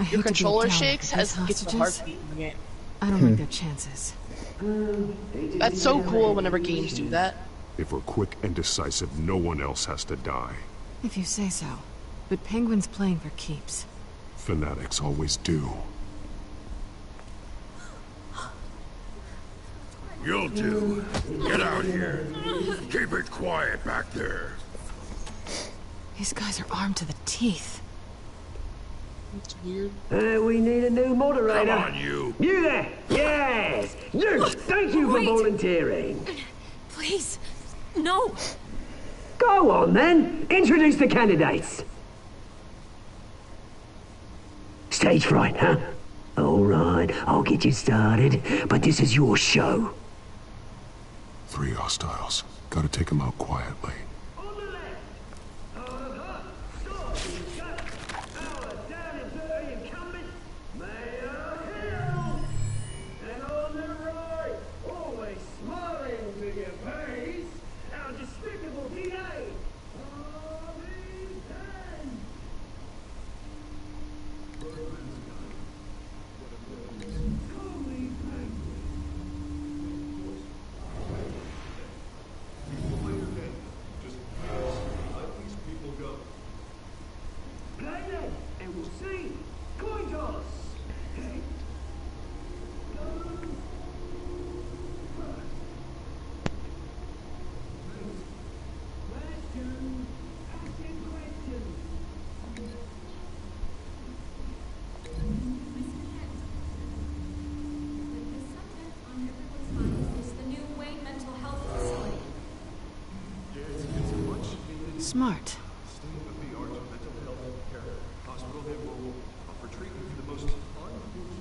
Speaker 5: your controller shakes as it gets the heartbeat in the game.
Speaker 19: I don't like their chances.
Speaker 5: That's so cool whenever games do that.
Speaker 3: If we're quick and decisive, no one else has to die.
Speaker 19: If you say so. But Penguin's playing for keeps.
Speaker 3: Fanatics always do.
Speaker 7: You'll do. Get out here. Keep it quiet back there.
Speaker 19: These guys are armed to the teeth.
Speaker 5: It's weird.
Speaker 13: We need a new moderator.
Speaker 7: Come on, you.
Speaker 13: You there? Yes. You. Thank you for volunteering.
Speaker 11: Please. No.
Speaker 13: Go on, then. Introduce the candidates. Stage fright, huh? All right, I'll get you started, but this is your show.
Speaker 3: 3 hostiles. Gotta take them out quietly.
Speaker 19: Smart.
Speaker 9: Stay with the Arch Mental Health Care Hospital. They will offer treatment for the most unfortunate of cases.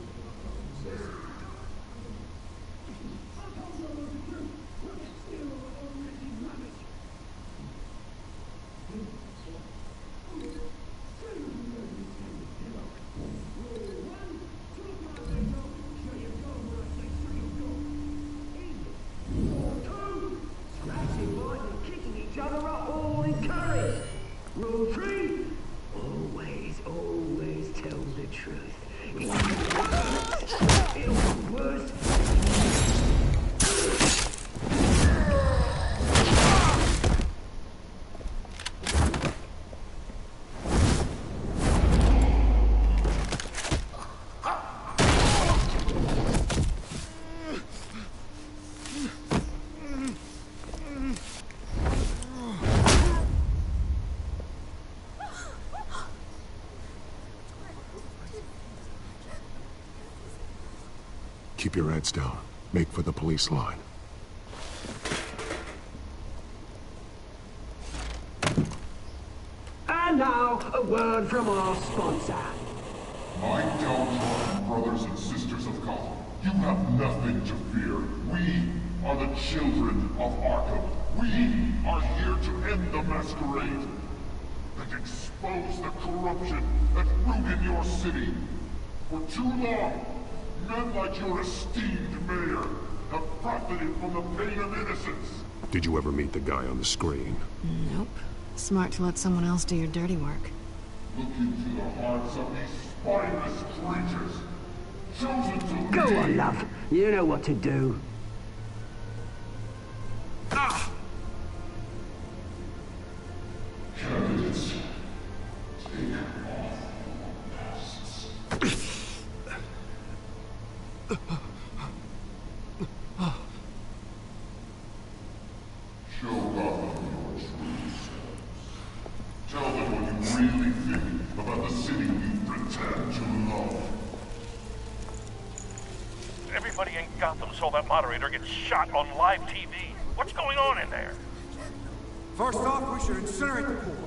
Speaker 13: Rule 3, always tell the truth. It'll be worse.
Speaker 9: Keep your heads down. Make for the police line.
Speaker 13: And now, a word from our sponsor.
Speaker 7: My Telltale brothers and sisters of Gotham, you have nothing to fear. We are the children of Arkham. We are here to end the masquerade and expose the corruption that rooted your city. For too long, men like your esteemed mayor have profited from the pain of innocence.
Speaker 9: Did you ever meet the guy on the screen?
Speaker 19: Nope. Smart to let someone else do your dirty work.
Speaker 7: Look into the hearts of these spineless creatures, chosen to
Speaker 13: Go
Speaker 7: lead.
Speaker 13: on, love. You know what to do.
Speaker 7: Candidates, take off your masks. Show Gotham your true selves. Tell them what you really think about the city you pretend to love.
Speaker 10: Everybody in Gotham saw that moderator get shot on live TV. What's going on in there?
Speaker 18: First off, we should incinerate the pool.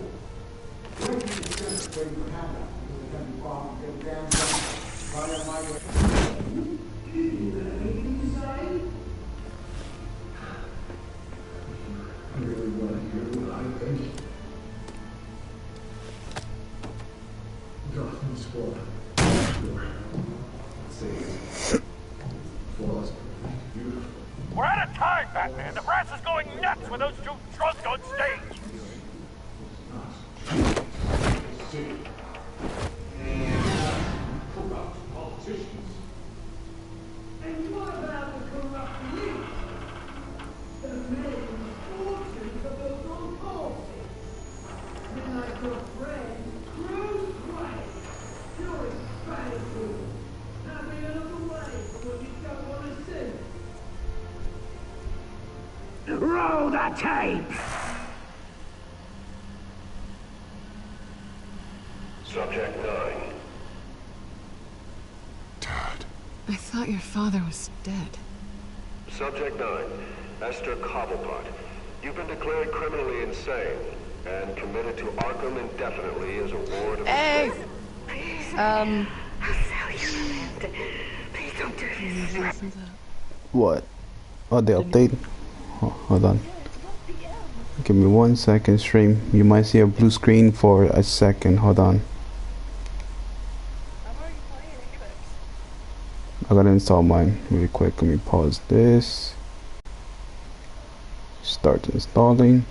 Speaker 10: We're out of time, Batman. The brass is going nuts with those two drunks on stage.
Speaker 8: Corrupt politicians.
Speaker 13: And what about the corrupt elite? The men fortunes of those old policies. Men like your friend, Bruce Wayne. You're incredible. Having another way for what you don't want to see. Roll the tape!
Speaker 7: Subject 9.
Speaker 19: I thought your father was dead.
Speaker 7: Subject 9, Esther Cobblepot. You've been declared criminally insane and committed to Arkham indefinitely as a ward of
Speaker 5: Hey!
Speaker 11: I'll sell you the land. Please don't do this.
Speaker 1: What? Oh, the update? Oh, hold on. Give me 1 second, stream. You might see a blue screen for a second. Hold on. I gotta install mine really quick. Let me pause this. Start installing.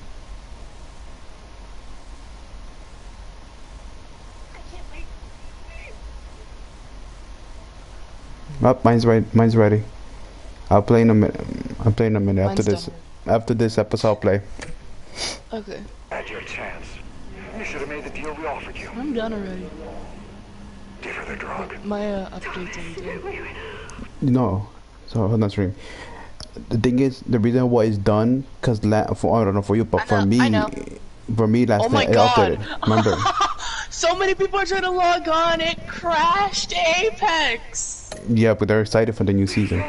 Speaker 1: Oh, mine's right. Mine's ready. I'll play in a minute. I'm playing in a minute after
Speaker 5: Mine's
Speaker 1: this. After this episode, I'll play.
Speaker 5: Okay.
Speaker 21: Had your chance. You should have made the deal we offered you.
Speaker 5: I'm done already.
Speaker 21: Give her the drug.
Speaker 5: My update's on
Speaker 1: No. So hold on, stream. The thing is, the reason why it's done, cause for I don't know for you, but for me, last night it updated. Remember?
Speaker 5: So many people are trying to log on. It crashed Apex.
Speaker 1: Yeah, but they're excited for the new season.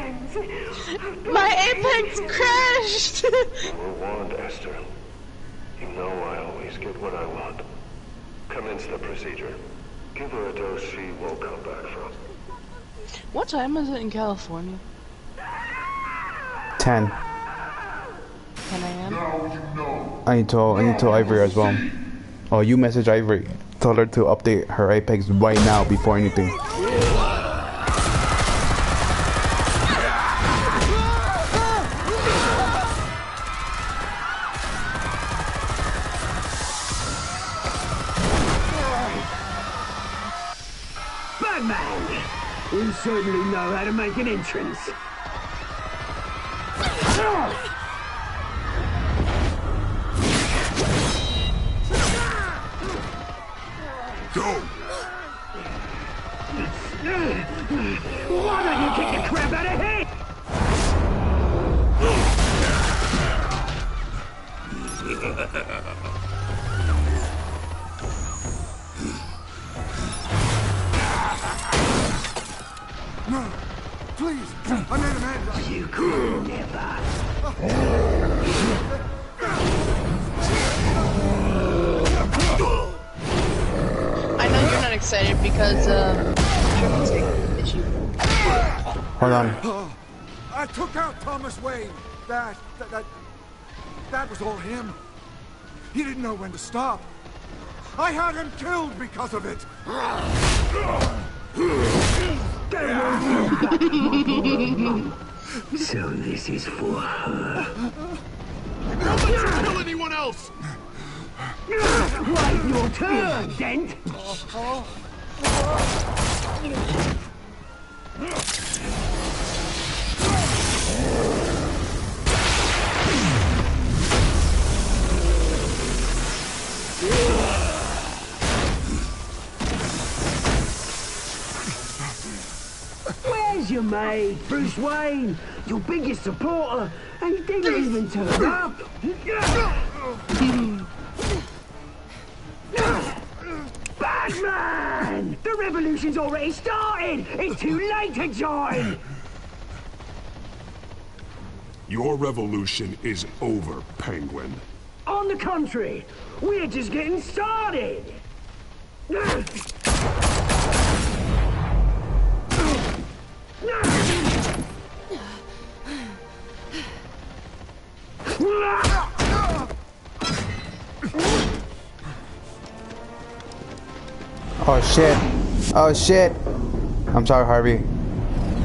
Speaker 5: My Apex crashed.
Speaker 7: You were warned, Esther. You know I always
Speaker 3: always get what I want. Commence the procedure. Give her a dose she won't come back from.
Speaker 5: What time is it in California?
Speaker 1: 10.
Speaker 5: 10 a.m.
Speaker 1: I need to Ivory as well. Oh, you message Ivory. Tell her to update her Apex right now before anything.
Speaker 13: Batman! You certainly know how to make an entrance.
Speaker 9: Go!
Speaker 13: Why don't you kick the crap out of here?
Speaker 18: No, please, I made a man.
Speaker 13: You could never.
Speaker 5: I know you're not excited because
Speaker 1: Hold on.
Speaker 18: I took out Thomas Wayne. That was all him. He didn't know when to stop. I had him killed because of it.
Speaker 13: So this is for her.
Speaker 9: Don't let you kill anyone else!
Speaker 13: Wait your turn, Dent! Where's your mate, Bruce Wayne? Your biggest supporter, and he didn't even turn up. Batman! The revolution's already started! It's too late to join!
Speaker 9: Your revolution is over, Penguin.
Speaker 13: On the contrary, we're just getting started!
Speaker 1: Oh shit. Oh shit. I'm sorry, Harvey.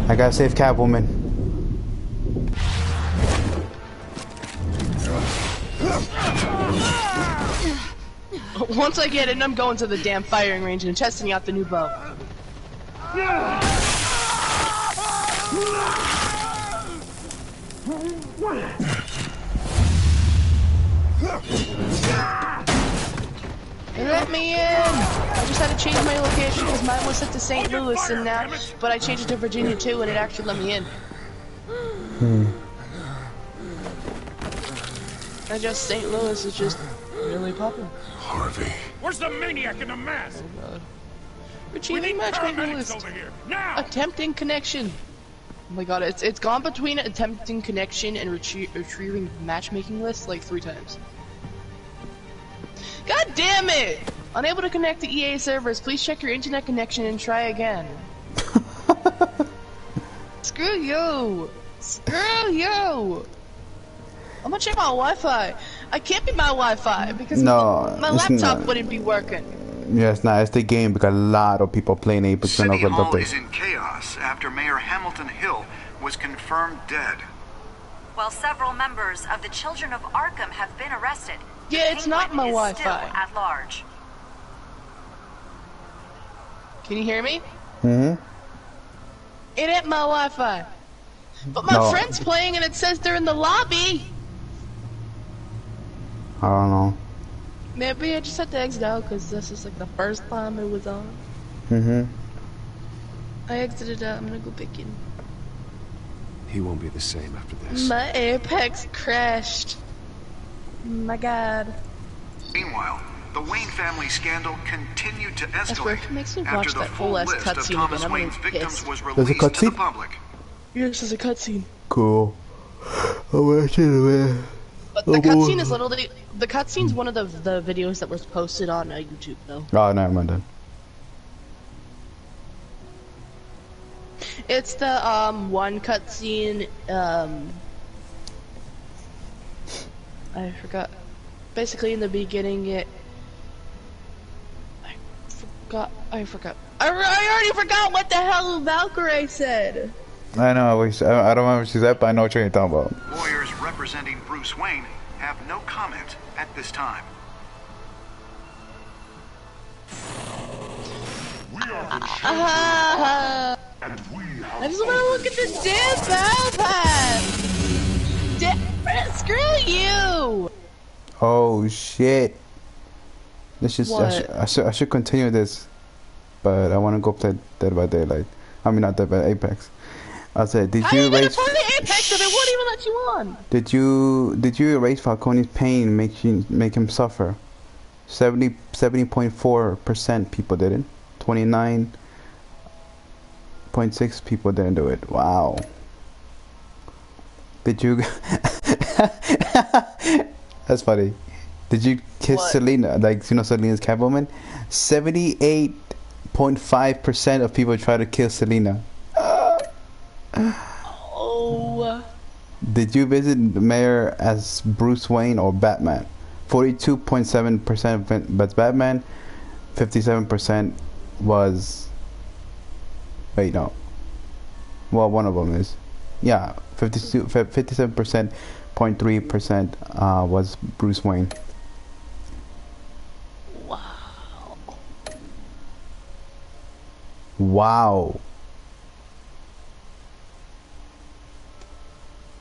Speaker 1: I gotta save Catwoman.
Speaker 5: once I get it, I'm going to the damn firing range and testing out the new bow. Let me in! I just had to change my location because mine was set to St. Louis and now, but I changed it to Virginia too and it actually let me in. I just St. Louis is just really popular.
Speaker 9: Harvey.
Speaker 10: Where's the maniac in the mask?
Speaker 5: Oh god. Retrieving matchmaking list.
Speaker 10: Over here. Now!
Speaker 5: Attempting connection. Oh my god, it's gone between attempting connection and retrieving matchmaking list like 3 times. God damn it! Unable to connect to EA servers. Please check your internet connection and try again. Screw you! Screw you! I'm gonna check my Wi-Fi. I can't be my Wi-Fi because my laptop wouldn't be working.
Speaker 1: Yeah, it's not. It's the game because a lot of people playing 8%
Speaker 12: City
Speaker 1: of
Speaker 12: Hall
Speaker 1: the
Speaker 12: is in chaos after Mayor Hamilton Hill was confirmed dead.
Speaker 4: While several members of the Children of Arkham have been arrested.
Speaker 5: Yeah, it's not my Wi-Fi.
Speaker 4: Still at large.
Speaker 5: Can you hear me?
Speaker 1: Mm-hmm.
Speaker 5: It ain't my Wi-Fi. But my friend's playing and it says they're in the lobby.
Speaker 1: I don't know.
Speaker 5: Maybe I just had to exit out because this is like the first time it was on.
Speaker 1: Mm-hmm.
Speaker 5: I exited out. I'm gonna go back in.
Speaker 3: He won't be the same after this.
Speaker 5: My Apex crashed. My god.
Speaker 12: Meanwhile, the Wayne family scandal continued to escalate
Speaker 5: makes me
Speaker 12: after
Speaker 5: watch
Speaker 12: the
Speaker 5: that
Speaker 12: full
Speaker 5: whole ass
Speaker 12: list of
Speaker 5: cutscene
Speaker 12: Thomas
Speaker 5: again. I'm
Speaker 12: Wayne's
Speaker 5: gonna be
Speaker 12: victims
Speaker 5: pissed.
Speaker 12: was
Speaker 1: There's a
Speaker 12: released to the
Speaker 1: cutscene?
Speaker 12: public.
Speaker 5: Yes, there's a cutscene.
Speaker 1: Cool. I'm watching it, man.
Speaker 5: But the cutscene is literally The cutscene's one of the videos that was posted on YouTube, though.
Speaker 1: Oh, never mind then.
Speaker 5: It's the one cutscene. I forgot. Basically, in the beginning, I forgot. I already forgot what the hell Valkyrie said.
Speaker 1: I know. I don't remember what she said, but I know what you're talking about.
Speaker 12: Lawyers representing Bruce Wayne have no comment at this time.
Speaker 5: I just want to look at the damn battle pass. Screw you!
Speaker 1: Oh shit! This is. I should continue this, but I want to go play Dead by Daylight. I mean, not Dead by Apex. I said, did you erase?
Speaker 5: How are you gonna play Apex if it won't even let you on?
Speaker 1: Did you erase Falcone's pain? Make him suffer. 70.4% people didn't. 29.6 people didn't do it. Wow. Did you? That's funny. Did you kiss Selena? Like, you know, Selena's Catwoman. 78.5% of people try to kill Selena.
Speaker 5: Oh.
Speaker 1: Did you visit the mayor as Bruce Wayne or Batman? 42.7% was Batman. 57% was. Wait, no. Well, one of them is. Yeah, 57%. 0.3% was Bruce Wayne.
Speaker 5: Wow.
Speaker 1: Wow.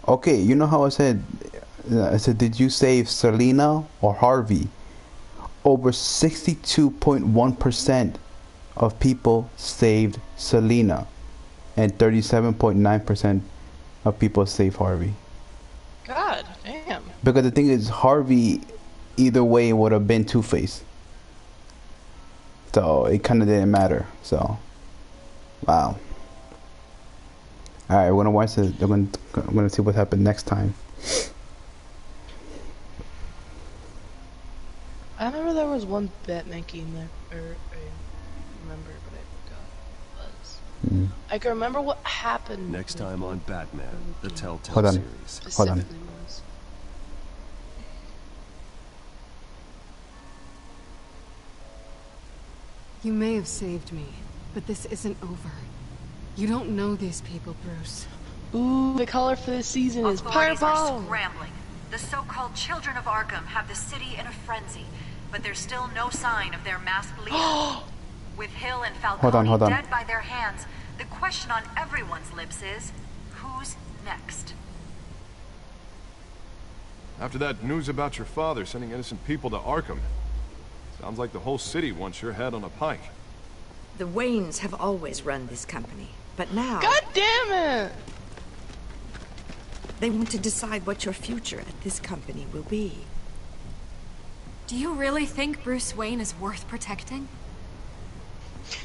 Speaker 1: Okay, you know how I said, did you save Selena or Harvey? Over 62.1% of people saved Selena, and 37.9% of people saved Harvey.
Speaker 5: God damn.
Speaker 1: Because the thing is, Harvey, either way, would have been Two-Face. So it kind of didn't matter. So, wow. All right, we're gonna watch it. I'm gonna see what happened next time.
Speaker 5: I remember there was one Batman game there, or I remember, but I forgot what it was. I can remember what happened.
Speaker 3: Next time on Batman, the Telltale
Speaker 1: Hold on.
Speaker 3: series.
Speaker 1: Hold on.
Speaker 17: You may have saved me, but this isn't over. You don't know these people, Bruce.
Speaker 5: Ooh, the color for this season is
Speaker 4: Authorities are
Speaker 5: purple.
Speaker 4: scrambling. The so-called Children of Arkham have the city in a frenzy, but there's still no sign of their masked leader. With Hill and Falcone dead by their hands, the question on everyone's lips is, who's next?
Speaker 9: After that news about your father sending innocent people to Arkham, sounds like the whole city wants your head on a pike.
Speaker 15: The Waynes have always run this company, but now...
Speaker 5: God damn it!
Speaker 15: They want to decide what your future at this company will be.
Speaker 4: Do you really think Bruce Wayne is worth protecting?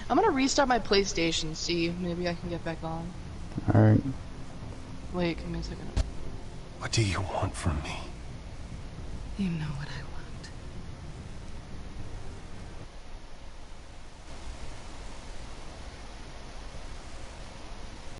Speaker 5: I'm gonna restart my PlayStation, see, maybe I can get back on.
Speaker 1: Alright.
Speaker 5: Wait, give me a second.
Speaker 3: What do you want from me?
Speaker 17: You know what I want.